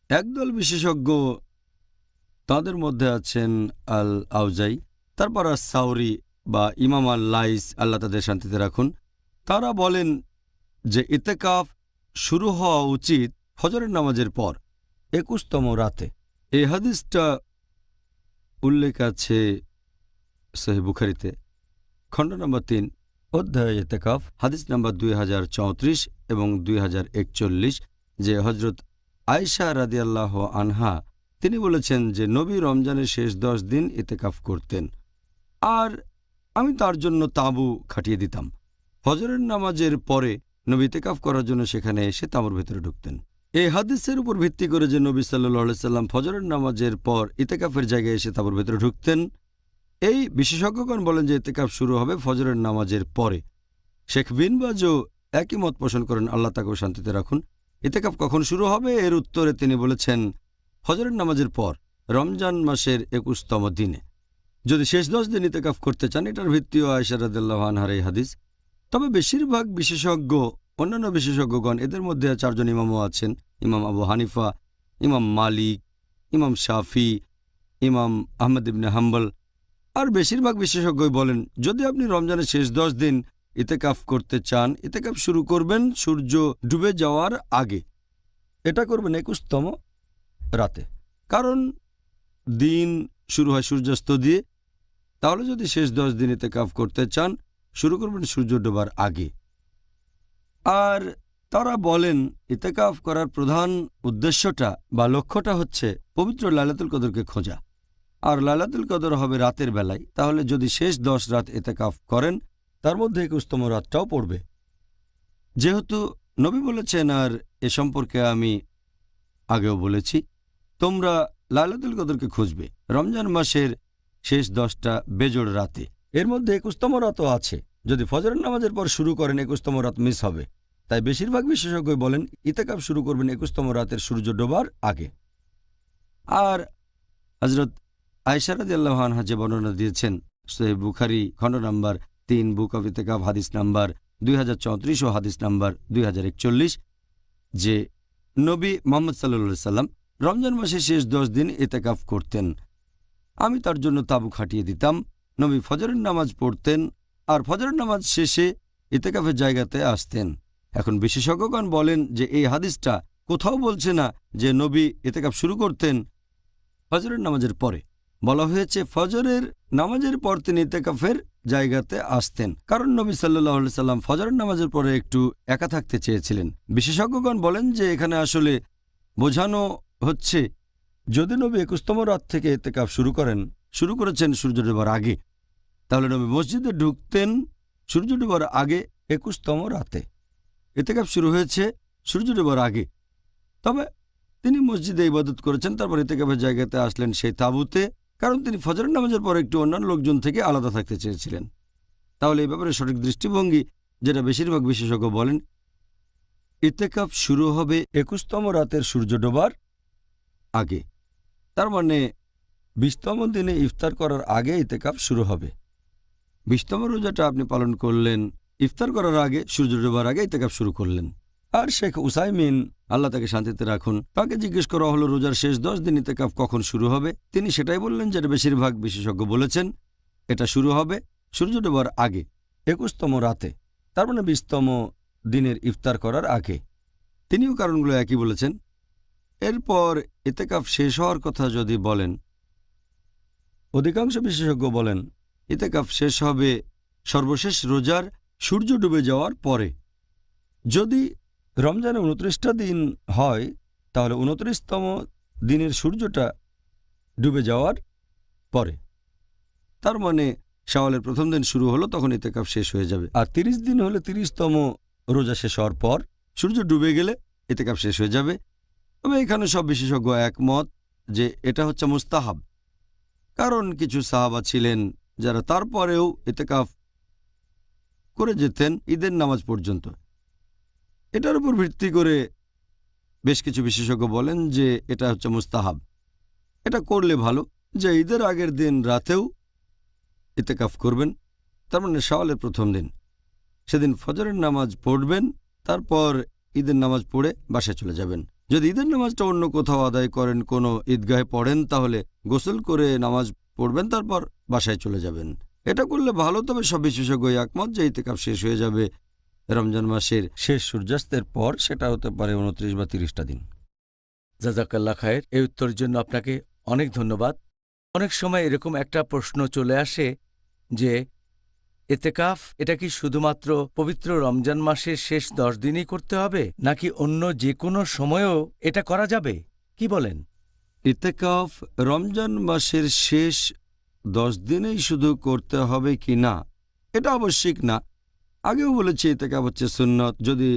একদল বিশেষজ্ঞ, তাদের মধ্যে আছেন আল আউজাই, তারপর সাউরি বা ইমাম আল লাইস, আল্লাহ তাদের শান্তিতে রাখুন, তারা বলেন যে ইতেকাফ শুরু হওয়া উচিত ফজরের নামাজের পর 21তম রাতে। এই হাদিসটা উল্লেখ আছে সহিহ বুখারীতে খণ্ড নম্বর 3 অধ্যায় ইতেকাফ হাদিস নাম্বার 2034 এবং 2041, যে হযরত আয়েশা রাদিয়াল্লাহু আনহা তিনি বলেছেন যে নবী রমজানের শেষ 10 দিন ইতেকাফ করতেন, আর আমি তার জন্য তাঁবু খাটিয়ে দিতাম। ফজরের নামাজের পরে নবী ইতেকাফ করার জন্য সেখানে এসে তাঁবুর ভেতরে ঢুকতেন। এই হাদিসের উপর ভিত্তি করে যে নবী সাল্লাল্লাহু আলাইহি সাল্লাম ফজরের নামাজের পর ইতেকাফের জায়গায় এসে তাঁবুর ভেতরে ঢুকতেন, এই বিশেষজ্ঞগণ বলেন যে ইতেকাফ শুরু হবে ফজরের নামাজের পরে। শেখ বিন বাজও একই মত পোষণ করেন, আল্লাহ তাকেও শান্তিতে রাখুন। ইতেকাফ কখন শুরু হবে এর উত্তরে তিনি বলেছেন ফজরের নামাজের পর রমজান মাসের 21তম দিনে। যদি শেষ 10 দিন ইতেকাফ করতে চান, এটার ভিত্তিও আয়েশা রাদিয়াল্লাহু আনহার এই হাদিস। তবে বেশিরভাগ বিশেষজ্ঞ, অন্যান্য বিশেষজ্ঞগণ, এদের মধ্যে 4 জন ইমামও আছেন, ইমাম আবু হানিফা, ইমাম মালিক, ইমাম শাফি, ইমাম আহমদ ইবনে হাম্বল, আর বেশিরভাগ বিশেষজ্ঞই বলেন যদি আপনি রমজানের শেষ 10 দিন ইতেকাফ করতে চান, ইতেকাফ শুরু করবেন সূর্য ডুবে যাওয়ার আগে। এটা করবেন 21তম রাতে, কারণ দিন শুরু হয় সূর্যাস্ত দিয়ে। তাহলে যদি শেষ 10 দিন ইতেকাফ করতে চান, শুরু করবেন সূর্য ডোবার আগে। আর তারা বলেন ইতেকাফ করার প্রধান উদ্দেশ্যটা বা লক্ষ্যটা হচ্ছে পবিত্র লাইলাতুল কদরকে খোঁজা। আর লাইলাতুল কদর হবে রাতের বেলায়। তাহলে যদি শেষ 10 রাত ইতেকাফ করেন, তার মধ্যে 21তম রাতটাও পড়বে। যেহেতু নবী বলেছেন, আর এ সম্পর্কে আমি আগেও বলেছি, তোমরা লাইলাতুল কদরকে খুঁজবে রমজান মাসের শেষ 10টা বেজোড় রাতে। এর মধ্যে 21তম রাতও আছে। যদি ফজরের নামাজের পর শুরু করেন, 21তম রাত মিস হবে। তাই বেশিরভাগ বিশেষজ্ঞ বলেন ইতেকাফ শুরু করবেন 21তম রাতের সূর্য ডোবার আগে। আর হযরত আয়েশা রাদিয়াল্লাহু আনহা যে বর্ণনা দিয়েছেন সহিহ বুখারী খণ্ড নাম্বার 3 বুক অফ ইতেকাফ হাদিস নাম্বার 2034 ও হাদিস নাম্বার 2041, যে নবী মুহাম্মদ সাল্লাল্লাহু আলাইহি সাল্লাম রমজান মাসে শেষ 10 দিন ইতেকাফ করতেন। আমি তার জন্য তাঁবু খাটিয়ে দিতাম। নবী ফজরের নামাজ পড়তেন আর ফজরের নামাজ শেষে ইতেকাফের জায়গাতে আসতেন। এখন বিশেষজ্ঞগণ বলেন যে এই হাদিসটা কোথাও বলছে না যে নবী ইতেকাফ শুরু করতেন ফজরের নামাজের পরে। বলা হয়েছে ফজরের নামাজের পর তিনি ইতেকাফের জায়গাতে আসতেন, কারণ নবী সাল্লাল্লাহু আলাইহি সাল্লাম ফজরের নামাজের পরে একটু একা থাকতে চেয়েছিলেন। বিশেষজ্ঞগণ বলেন যে এখানে আসলে বোঝানো হচ্ছে যদি নবী 21তম রাত থেকে ইতেকাফ শুরু করেছেন সূর্য ডোবার আগে, তাহলে নবী মসজিদে ঢুকতেন সূর্য ডোবার আগে 21তম রাতে। ইতেকাফ শুরু হয়েছে সূর্য ডোবার আগে, তবে তিনি মসজিদে ইবাদত করেছেন, তারপর ইতেকাফের জায়গাতে আসলেন সেই তাঁবুতে, কারণ তিনি ফজরের নামাজের পর একটু অন্যান্য লোকজন থেকে আলাদা থাকতে চেয়েছিলেন। তাহলে এই ব্যাপারে সঠিক দৃষ্টিভঙ্গি, যেটা বেশিরভাগ বিশেষজ্ঞ বলেন, ইতেকাফ শুরু হবে 21তম রাতের সূর্য ডোবার আগে। তার মানে 20তম দিনে ইফতার করার আগে ইতেকাফ শুরু হবে। 20তম রোজাটা আপনি পালন করলেন ইফতার করার আগে, সূর্য ডোবার আগে ইতেকাফ শুরু করলেন। আর শেখ উসাইমিন, আল্লাহ তাকে শান্তিতে রাখুন, তাকে জিজ্ঞেস করা হলো রোজার শেষ 10 দিন ইতেকাফ কখন শুরু হবে। তিনি সেটাই বললেন যেটা বেশিরভাগ বিশেষজ্ঞ বলেছেন, এটা শুরু হবে সূর্য ডোবার আগে 21তম রাতে, তার মানে 20তম দিনের ইফতার করার আগে। তিনিও কারণগুলো একই বলেছেন। এরপর ইতেকাফ শেষ হওয়ার কথা যদি বলেন, অধিকাংশ বিশেষজ্ঞ বলেন ইতেকাফ শেষ হবে সর্বশেষ রোজার সূর্য ডুবে যাওয়ার পরে। যদি রমজানে 29টা দিন হয়, তাহলে 29তম দিনের সূর্যটা ডুবে যাওয়ার পরে, তার মানে শাওয়ালের প্রথম দিন শুরু হলো, তখন ইতেকাফ শেষ হয়ে যাবে। আর 30 দিন হলে 30তম রোজা শেষ হওয়ার পর সূর্য ডুবে গেলে ইতেকাফ শেষ হয়ে যাবে। তবে এখানে সব বিশেষজ্ঞ একমত যে এটা হচ্ছে মুস্তাহাব, কারণ কিছু সাহাবা ছিলেন যারা তারপরেও ইতেকাফ করে যেতেন ঈদের নামাজ পর্যন্ত। এটার উপর ভিত্তি করে বেশ কিছু বিশেষজ্ঞ বলেন যে এটা হচ্ছে মুস্তাহাব, এটা করলে ভালো, যে ঈদের আগের দিন রাতেও ইতেকাফ করবেন, তার মানে শাওয়ালের প্রথম দিন, সেদিন ফজরের নামাজ পড়বেন, তারপর ঈদের নামাজ পড়ে বাসায় চলে যাবেন। যদি ঈদের নামাজটা অন্য কোথাও আদায় করেন, কোনো ঈদগাহে পড়েন, তাহলে গোসল করে নামাজ পড়বেন, তারপর বাসায় চলে যাবেন। এটা করলে ভালো। তবে সব বিশেষজ্ঞই একমত যে ইতেকাফ শেষ হয়ে যাবে রমজান মাসের শেষ সূর্যাস্তের পর, সেটা হতে পারে 29 বা 30টা দিন। জাযাকাল্লাহ খায়ের। এই উত্তরের জন্য আপনাকে অনেক ধন্যবাদ। অনেক সময় এরকম একটা প্রশ্ন চলে আসে যে ইতেকাফ এটা কি শুধুমাত্র পবিত্র রমজান মাসের শেষ 10 দিনই করতে হবে, নাকি অন্য যে কোনো সময়েও এটা করা যাবে? কি বলেন? ইতেকাফ রমজান মাসের শেষ 10 দিনেই শুধু করতে হবে কি না, এটা আবশ্যিক না। আগেও বলেছি ইতেকাফ হচ্ছে সুন্নত, যদি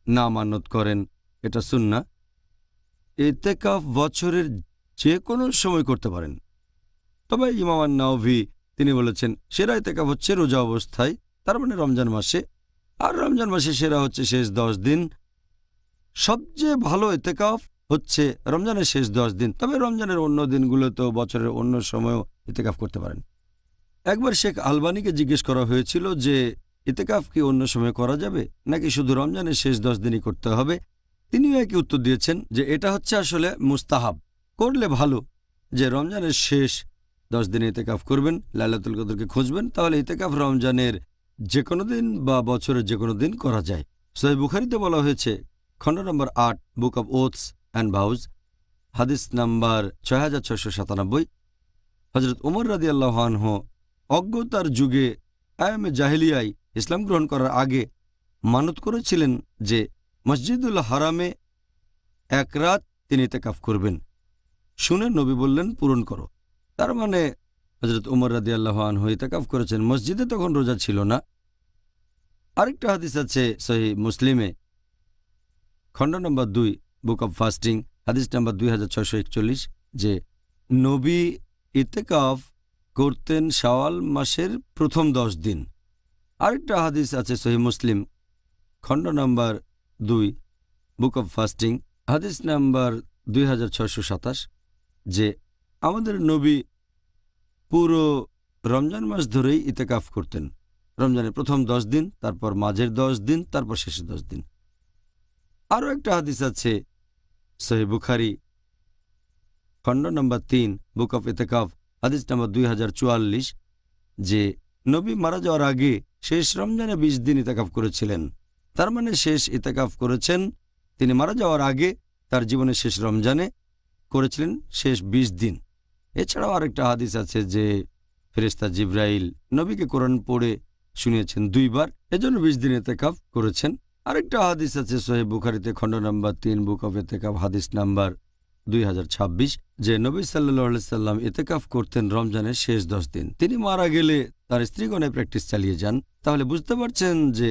না মানত করেন এটা সুন্নাহ। ইতেকাফ বছরের যে কোনো সময় করতে পারেন। তবে ইমাম আন-নাওয়ী তিনি বলেছেন সেরা ইতেকাফ হচ্ছে রোজা অবস্থায়, তার মানে রমজান মাসে। আর রমজান মাসে সেরা হচ্ছে শেষ 10 দিন। সবচেয়ে ভালো ইতেকাফ হচ্ছে রমজানের শেষ 10 দিন, তবে রমজানের অন্য দিনগুলোতেও বছরের অন্য সময়েও ইতেকাফ করতে পারেন। একবার শেখ আলবানিকে জিজ্ঞেস করা হয়েছিল যে ইতেকাফ কি অন্য সময় করা যাবে নাকি শুধু রমজানের শেষ 10 দিনই করতে হবে। তিনিও একই উত্তর দিয়েছেন যে এটা হচ্ছে আসলে মুস্তাহাব, করলে ভালো, যে রমজানের শেষ 10 দিনে ইতেকাফ করবেন, লাইলাতুল কদরকে খুঁজবেন, তাহলে ইতেকাফ রমজানের যে কোনো দিন বা বছরের যে কোনো দিন করা যায়। সহিহ বুখারীতে বলা হয়েছে, খণ্ড নম্বর 8, বুক অব ওথস অ্যান্ড ভাউজ, হাদিস নাম্বার 6697, হজরত উমর রাদিয়াল্লাহু আনহু অজ্ঞতার যুগে আয়ামে জাহেলিয়ায় ইসলাম গ্রহণ করার আগে মানত করেছিলেন যে মসজিদুল হারামে এক রাত তিনি ইতেকাফ করবেন। শুনে নবী বললেন, পূরণ করো। তার মানে হজরত উমর রাদিয়াল্লাহু আনহু ইতেকাফ করেছেন। মসজিদে তখন রোজা ছিল না। আরেকটা হাদিস আছে সহিহ মুসলিমে, খণ্ড নম্বর 2, বুক অব ফাস্টিং, হাদিস নাম্বার 2641, যে নবী ইতেকাফ করতেন শাওয়াল মাসের প্রথম 10 দিন। আরেকটা হাদিস আছে সহিহ মুসলিম, খণ্ড নম্বর 2, বুক অব ফাস্টিং, হাদিস নাম্বার 2627, যে আমাদের নবী পুরো রমজান মাস ধরেই ইতেকাফ করতেন। রমজানের প্রথম 10 দিন, তারপর মাঝের 10 দিন, তারপর শেষের 10 দিন। আরও একটা হাদিস আছে সহিহ বুখারী, খণ্ড নম্বর 3, বুক অফ ইতেকাফ, হাদিস নাম্বার 2044, যে নবী মারা যাওয়ার আগে শেষ রমজানে 20 দিন ইতেকাফ করেছিলেন। তার মানে শেষ ইতেকাফ করেছেন তিনি মারা যাওয়ার আগে, তার জীবনের শেষ রমজানে করেছিলেন শেষ 20 দিন। এছাড়াও আরেকটা হাদিস আছে যে ফেরেশতা জিবরাইল নবীকে কোরআন পড়ে শুনিয়েছেন 2 বার, এজন্য 20 দিন ইতেকাফ করেছেন। আরেকটা হাদিস আছে সহিহ বুখারীতে, খণ্ড নম্বর 3, বুক অফ ইতেকাফ, হাদিস নাম্বার 2026, যে নবী সাল্লাল্লাহু আলাইহি সাল্লাম ইতেকাফ করতেন রমজানের শেষ 10 দিন। তিনি মারা গেলে তার স্ত্রীগণে প্র্যাকটিস চালিয়ে যান। তাহলে বুঝতে পারছেন যে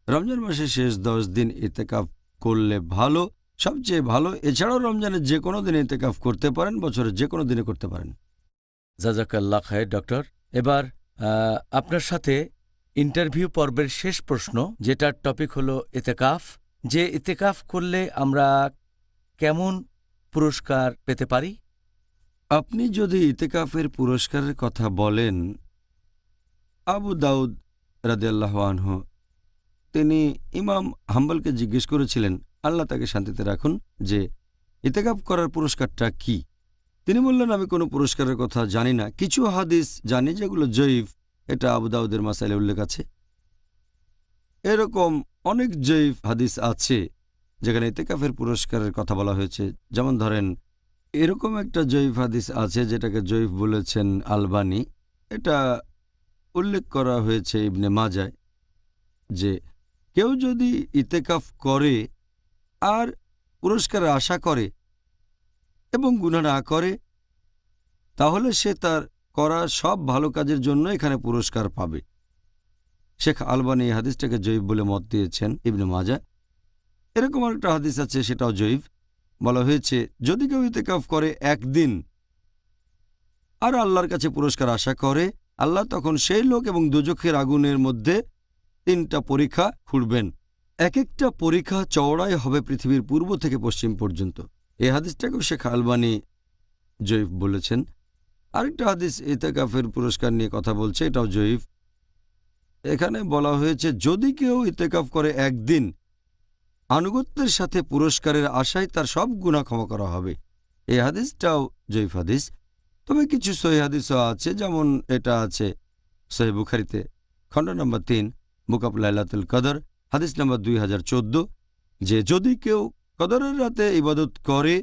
রমজান মাসের শেষ 10 দিন ইতেকাফ করলে ভালো, সবচেয়ে ভালো। এছাড়াও রমজানের যে কোনো দিনে ইতেকাফ করতে পারেন, বছরের যে কোনো দিনে করতে পারেন। জাজাকাল্লাহ খায়ের ডক্টর। এবার আপনার সাথে ইন্টারভিউ পর্বের শেষ প্রশ্ন, যেটার টপিক হলো ইতেকাফ। যে ইতেকাফ করলে আমরা কেমন পুরস্কার পেতে পারি? আপনি যদি ইতেকাফের পুরস্কারের কথা বলেন, আবু দাউদ রাদিয়াল্লাহু আনহু তিনি ইমাম হাম্বলকে জিজ্ঞেস করেছিলেন, আল্লাহ তাকে শান্তিতে রাখুন, যে ইতেকাফ করার পুরস্কারটা কি। তিনি বললেন, আমি কোনো পুরস্কারের কথা জানি না, কিছু হাদিস জানি যেগুলো জয়ীফ। এটা আবু দাউদের মাসাইলে উল্লেখ আছে। এরকম অনেক জয়ীফ হাদিস আছে যেখানে ইতেকাফের পুরস্কারের কথা বলা হয়েছে। যেমন ধরেন, এরকম একটা জয়ীফ হাদিস আছে যেটাকে জয়ীফ বলেছেন আলবানী। এটা উল্লেখ করা হয়েছে ইবনে মাজায়, যে কেউ যদি ইতেকাফ করে আর পুরস্কারের আশা করে এবং গুনাহ না করে, তাহলে সে তার করা সব ভালো কাজের জন্য এখানে পুরস্কার পাবে। শেখ আলবানী এই হাদিসটাকে জয়ীফ বলে মত দিয়েছেন ইবনে মাজা। এরকম একটা হাদিস আছে, সেটাও জয়ীফ। বলা হয়েছে, যদি কেউ ইতেকাফ করে একদিন আর আল্লাহর কাছে পুরস্কার আশা করে, আল্লাহ তখন সেই লোক এবং দোজখের আগুনের মধ্যে 3টা পরীক্ষা খুঁড়বেন। এক একটা পরীক্ষা চওড়াই হবে পৃথিবীর পূর্ব থেকে পশ্চিম পর্যন্ত। এই হাদিসটাকেও শেখ আলবানী জয়ীফ বলেছেন। আরেকটা হাদিস ইতেকাফের পুরস্কার নিয়ে কথা বলছে, এটাও জয়ীফ। এখানে বলা হয়েছে, যদি কেউ ইতেকাফ করে একদিন, আনুগত্যের সাথে পুরস্কারের আশায় তার সব গুনাহ ক্ষমা করা হবে। এই হাদিসটাও জয়ীফ হাদিস। তবে কিছু সহিহ হাদিসও আছে, যেমন এটা আছে সহিহ বুখারীতে, খণ্ড নম্বর 3, বুক অব লাইলাতুল কদর, হাদিস নম্বর 2014, যে যদি কেউ কদরের রাতে ইবাদত করে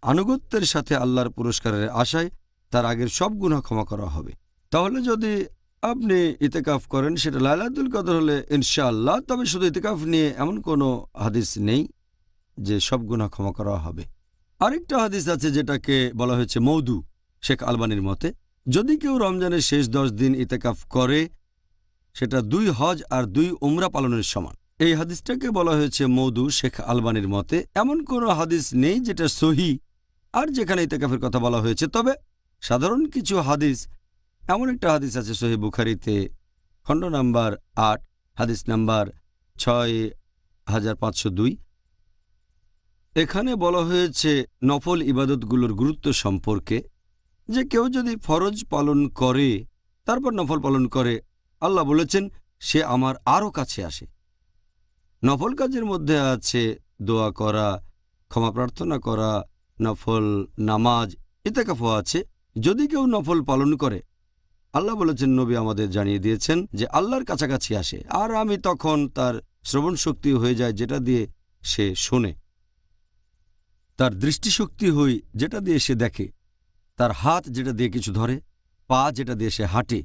আনুগত্যের সাথে আল্লাহর পুরস্কারের আশায়, তার আগের সব গুনাহ ক্ষমা করা হবে। তাহলে যদি আপনি ইতেকাফ করেন, সেটা লাইলাতুল কদর হলে ইনশাআল্লাহ। তবে শুধু ইতেকাফ নিয়ে এমন কোনো হাদিস নেই যে সব গুনাহ ক্ষমা করা হবে। আরেকটা হাদিস আছে যেটাকে বলা হয়েছে মওদু, শেখ আলবানীর মতে, যদি কেউ রমজানের শেষ 10 দিন ইতেকাফ করে, সেটা 2 হজ আর 2 উমরা পালনের সমান। এই হাদিসটাকে বলা হয়েছে মওদু শেখ আলবানীর মতে। এমন কোনো হাদিস নেই যেটা সহিহ আর যেখানে ইতেকাফের কথা বলা হয়েছে। তবে সাধারণ কিছু হাদিস, এমন একটা হাদিস আছে সহিহ বুখারীতে, খণ্ড নাম্বার 8, হাদিস নাম্বার 6502, এখানে বলা হয়েছে নফল ইবাদতগুলোর গুরুত্ব সম্পর্কে, যে কেউ যদি ফরজ পালন করে তারপর নফল পালন করে, আল্লাহ বলেছেন সে আমার আরও কাছে আসে। নফল কাজের মধ্যে আছে দোয়া করা, ক্ষমা প্রার্থনা করা, নফল নামাজ, ইতিকাফও আছে। যদি কেউ নফল পালন করে, আল্লাহ বলেছেন, নবী আমাদের জানিয়ে দিয়েছেন যে আল্লাহর কাছাকাছি আসে, আর আমি তখন তার শ্রবণ শক্তি হয়ে যায় যেটা দিয়ে সে শোনে, তার দৃষ্টিশক্তি হই যেটা দিয়ে সে দেখে, তার হাত যেটা দিয়ে কিছু ধরে, পা যেটা দিয়ে সে হাঁটে,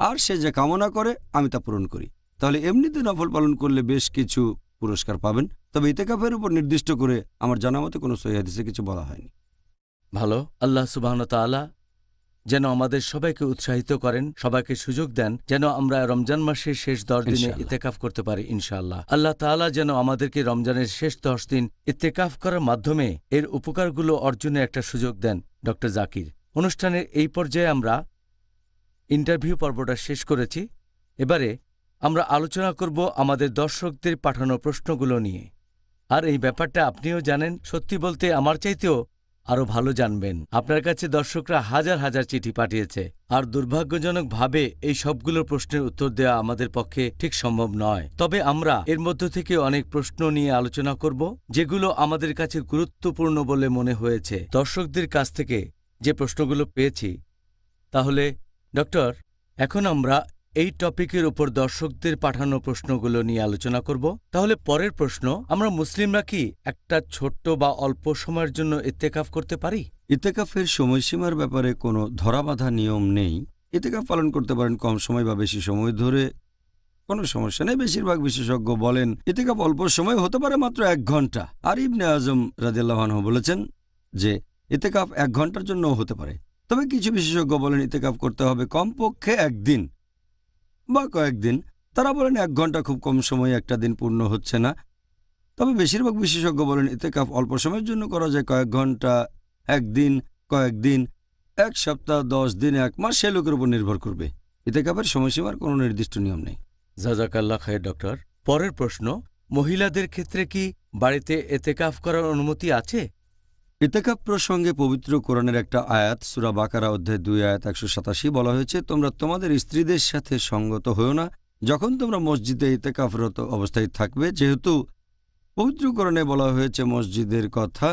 আর সে যে কামনা করে আমি তা পূরণ করি। তাহলে এমনিতে নফল পালন করলে বেশ কিছু পুরস্কার পাবেন, তবে ইতিকাফের উপর নির্দিষ্ট করে আমার জানা মতে কোনো সহিহ হাদিসে কিছু বলা হয়নি। ভালো। আল্লাহ সুবহানাহু ওয়া তাআলা যেন আমাদের সবাইকে উৎসাহিত করেন, সবাইকে সুযোগ দেন যেন আমরা রমজান মাসের শেষ 10 দিনে ইনশাআল্লাহ। ইতেকাফ করতে পারি ইনশাআল্লাহ। আল্লাহ তাআলা যেন আমাদেরকে রমজানের শেষ 10 দিন ইতেকাফ করার মাধ্যমে এর উপকারগুলো অর্জনের একটা সুযোগ দেন। ডক্টর জাকির, অনুষ্ঠানের এই পর্যায়ে আমরা ইন্টারভিউ পর্বটা শেষ করেছি। এবারে আমরা আলোচনা করব আমাদের দর্শকদের পাঠানো প্রশ্নগুলো নিয়ে। আর এই ব্যাপারটা আপনিও জানেন, সত্যি বলতে আমার চাইতেও আরও ভালো জানবেন। আপনার কাছে দর্শকরা হাজার হাজার চিঠি পাঠিয়েছে, আর দুর্ভাগ্যজনকভাবে এই সবগুলো প্রশ্নের উত্তর দেওয়া আমাদের পক্ষে ঠিক সম্ভব নয়। তবে আমরা এর মধ্য থেকে অনেক প্রশ্ন নিয়ে আলোচনা করব যেগুলো আমাদের কাছে গুরুত্বপূর্ণ বলে মনে হয়েছে দর্শকদের কাছ থেকে যে প্রশ্নগুলো পেয়েছি। তাহলে ডক্টর, এখন আমরা এই টপিকের উপর দর্শকদের পাঠানো প্রশ্নগুলো নিয়ে আলোচনা করব। তাহলে পরের প্রশ্ন, আমরা মুসলিমরা কি একটা ছোট্ট বা অল্প সময়ের জন্য ইত্তেকাফ করতে পারি? ইতিকাফের সময়সীমার ব্যাপারে কোনো ধরাবাঁধা নিয়ম নেই। ইতিকাফ পালন করতে পারেন কম সময় বা বেশি সময় ধরে, কোনো সমস্যা নেই। বেশিরভাগ বিশেষজ্ঞ বলেন ইতিকাফ অল্প সময় হতে পারে, মাত্র 1 ঘন্টা। আর ইবনে আজম রাদিয়াল্লাহু আনহু বলেছেন যে ইতিকাফ 1 ঘন্টার জন্যও হতে পারে। তবে কিছু বিশেষজ্ঞ বলেন ইতিকাফ করতে হবে কমপক্ষে 1 দিন বা কয়েকদিন। তারা বলেন 1 ঘন্টা খুব কম সময়, একটা দিন পূর্ণ হচ্ছে না। তবে বেশিরভাগ বিশেষজ্ঞ বলেন ইতিকাফ অল্প সময়ের জন্য করা যায়, কয়েক ঘন্টা, 1 দিন, কয়েকদিন, 1 সপ্তাহ, 10 দিন, 1 মাস, সে লোকের উপর নির্ভর করবে। ইতিকাফের সময়সীমার কোনো নির্দিষ্ট নিয়ম নেই। জাযাকাল্লাহ খায়ের ডক্টর। পরের প্রশ্ন, মহিলাদের ক্ষেত্রে কি বাড়িতে ইতেকাফ করার অনুমতি আছে? ইতিকাফ প্রসঙ্গে পবিত্র কোরআনের একটা আয়াত, সূরা বাকারা অধ্যায় 2 আয়াত 187 বলা হয়েছে, তোমরা তোমাদের স্ত্রীদের সাথে সঙ্গত হও না যখন তোমরা মসজিদে ইতিকাফরত অবস্থায় থাকবে। যেহেতু পবিত্র কোরআনে বলা হয়েছে মসজিদের কথা,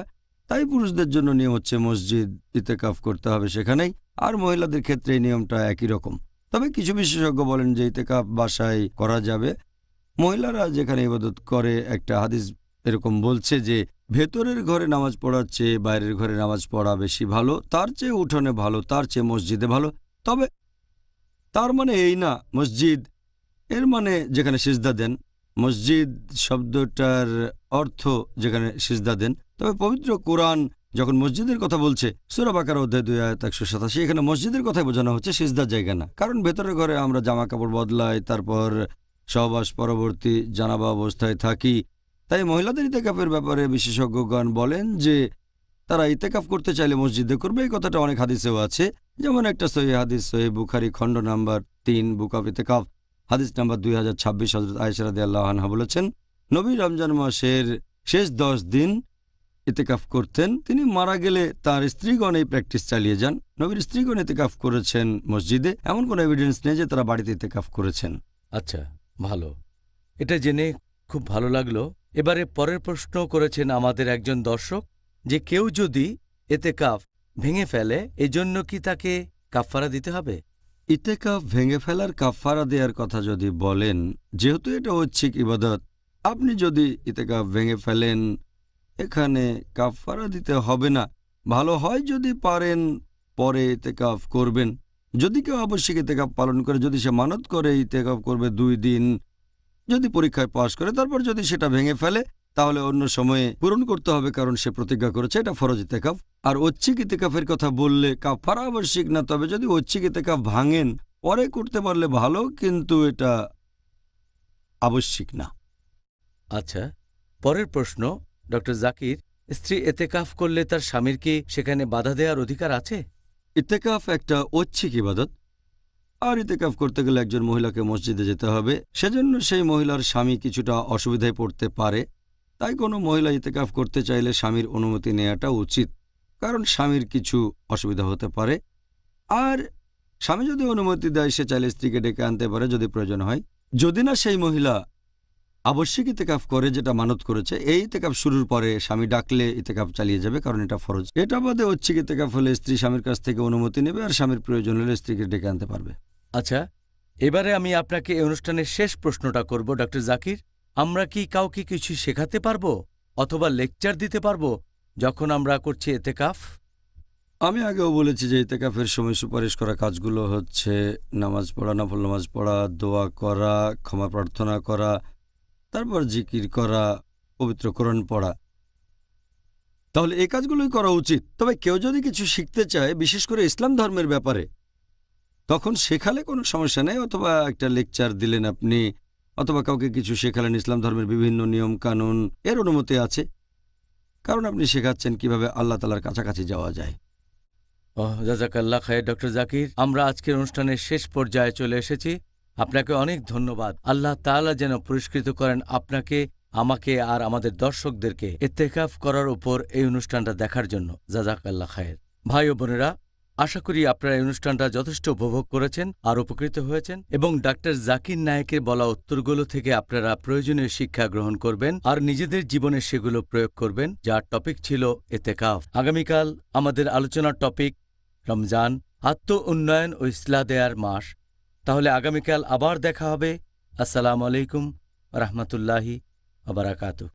তাই পুরুষদের জন্য নিয়ম হচ্ছে মসজিদ ইতিকাফ করতে হবে সেখানেই, আর মহিলাদের ক্ষেত্রে এই নিয়মটা একই রকম। তবে কিছু বিশেষজ্ঞ বলেন যে ইতিকাফ বাসায় করা যাবে। মহিলারা যেখানে ইবাদত করে, একটা হাদিস এরকম বলছে যে ভেতরের ঘরে নামাজ পড়ার চেয়ে বাইরের ঘরে নামাজ পড়া বেশি ভালো, তার চেয়ে উঠোনে ভালো, তার চেয়ে মসজিদে ভালো। তবে তার মানে এই না মসজিদ এর মানে যেখানে সিজদা দেন। মসজিদ শব্দটার অর্থ যেখানে সিজদা দেন। তবে পবিত্র কোরআন যখন মসজিদের কথা বলছে, সূরা বাকারা অধ্যায় 2 আয়াত 187, এখানে মসজিদের কথাই বোঝানো হচ্ছে, সিজদার জায়গা না। কারণ ভেতরের ঘরে আমরা জামা কাপড় বদলাই, তারপর সহবাস পরবর্তী জানাবা অবস্থায় থাকি। তাই মহিলাদের ইতিকাফের ব্যাপারে বিশেষজ্ঞগণ বলেন যে তারা ইতিকাফ করতে চাইলে মসজিদে করবে। এই কথাটা অনেক হাদিসেও আছে, যেমন একটা সহিহ হাদিস, সহিহ বুখারী খণ্ড নাম্বার 3, বুক অফ ইতিকাফ, হাদিস নাম্বার 2026, হযরত আয়েশা রাদিয়াল্লাহু আনহা বলেছেন, নবী রমজান মাসের শেষ 10 দিন ইতিকাফ করতেন। তিনি মারা গেলে তার স্ত্রীগণ এই প্র্যাকটিস চালিয়ে যান। নবীর স্ত্রীগণ ইতিকাফ করেছেন মসজিদে, এমন কোনো এভিডেন্স নেই যে তারা বাড়িতে ইতিকাফ করেছেন। আচ্ছা, ভালো, এটা জেনে খুব ভালো লাগলো। এবারে পরের প্রশ্ন করেছেন আমাদের একজন দর্শক যে কেউ যদি ইতিকাফ ভেঙে ফেলে, এজন্য কি তাকে কাফফারা দিতে হবে? ইতিকাফ ভেঙে ফেলার কাফারা দেওয়ার কথা যদি বলেন, যেহেতু এটা ঐচ্ছিক ইবাদত, আপনি যদি ইতিকাফ ভেঙে ফেলেন এখানে কাফারা দিতে হবে না। ভালো হয় যদি পারেন পরে ইতিকাফ করবেন। যদি কেউ আবশ্যিক ইতিকাফ পালন করে, যদি সে মানত করে ইতিকাফ করবে 2 দিন, যদি পরীক্ষায় পাশ করে, তারপর যদি সেটা ভেঙে ফেলে তাহলে অন্য সময়ে পূরণ করতে হবে, কারণ সে প্রতিজ্ঞা করেছে, এটা ফরজ ইতিকাফ। আর ঐচ্ছিক ইতিকাফের কথা বললে কাফারা আবশ্যিক না, তবে যদি ঐচ্ছিক ইতিকাফ ভাঙেন পরে করতে পারলে ভালো, কিন্তু এটা আবশ্যিক না। আচ্ছা, পরের প্রশ্ন, ডক্টর জাকির, স্ত্রী ইতিকাফ করলে তার স্বামীর কি সেখানে বাধা দেওয়ার অধিকার আছে? ইতিকাফ একটা ঐচ্ছিক ইবাদত, আর ইতিকাফ করতে গেলে একজন মহিলাকে মসজিদে যেতে হবে। সেজন্য সেই মহিলার স্বামী কিছুটা অসুবিধায় পড়তে পারে। তাই কোনো মহিলা ইতেকাফ করতে চাইলে স্বামীর অনুমতি নেওয়াটা উচিত, কারণ স্বামীর কিছু অসুবিধা হতে পারে। আর স্বামী যদি অনুমতি দেয়, সে চাইলে স্ত্রীকে ডেকে আনতে পারে যদি প্রয়োজন হয়। যদি না সেই মহিলা আবশ্যিক ইতেকাফ করে, যেটা মানত করেছে, এই ইতেকাফ শুরুর পরে স্বামী ডাকলে ইতেকাফ চালিয়ে যাবে, কারণ এটা ফরজ। এটা বাদে ঐচ্ছিক ইতেকাফ হলে স্ত্রী স্বামীর কাছ থেকে অনুমতি নেবে, আর স্বামীর প্রয়োজন হলে স্ত্রীকে ডেকে আনতে পারবে। আচ্ছা, এবারে আমি আপনাকে এই অনুষ্ঠানের শেষ প্রশ্নটা করব ডক্টর জাকির। আমরা কি কাউকে কিছু শেখাতে পারবো অথবা লেকচার দিতে পারবো যখন আমরা করছি এতেকাফ? আমি আগেও বলেছি যে ইতেকাফের সময় সুপারিশ করা কাজগুলো হচ্ছে নামাজ পড়া, নফল নামাজ পড়া, দোয়া করা, ক্ষমা প্রার্থনা করা, তারপর জিকির করা, পবিত্র কোরআন পড়া। তাহলে এই কাজগুলোই করা উচিত। তবে কেউ যদি কিছু শিখতে চায়, বিশেষ করে ইসলাম ধর্মের ব্যাপারে, তখন শেখালে কোনো সমস্যা নেই। অথবা একটা লেকচার দিলেন আপনি, অথবা কাউকে কিছু শেখালেন ইসলাম ধর্মের বিভিন্ন নিয়ম কানুন, এর অনুমতি আছে, কারণ আপনি শেখাচ্ছেন কিভাবে আল্লাহ তাআলার কাছাকাছি যাওয়া যায়। জাযাকাল্লাহ খায়ের ডক্টর জাকির। আমরা আজকের অনুষ্ঠানের শেষ পর্যায়ে চলে এসেছি। আপনাকে অনেক ধন্যবাদ। আল্লাহ তাআলা যেন পুরস্কৃত করেন আপনাকে, আমাকে আর আমাদের দর্শকদেরকে ইত্তেকাফ করার উপর এই অনুষ্ঠানটা দেখার জন্য। জাযাকাল্লাহ খায়ের। ভাই ও বোনেরা, আশা করি আপনারা এই অনুষ্ঠানটা যথেষ্ট উপভোগ করেছেন আর উপকৃত হয়েছেন, এবং ডাক্তার জাকির নায়েকের বলা উত্তরগুলো থেকে আপনারা প্রয়োজনীয় শিক্ষা গ্রহণ করবেন আর নিজেদের জীবনে সেগুলো প্রয়োগ করবেন, যার টপিক ছিল ইত্তেকাফ। আগামীকাল আমাদের আলোচনার টপিক রমজান, আত্ম উন্নয়ন ও ইসলাহ দেয়ার মাস। তাহলে আগামীকাল আবার দেখা হবে। আসসালামু আলাইকুম রাহমাতুল্লাহি ওয়া বারাকাতুহু।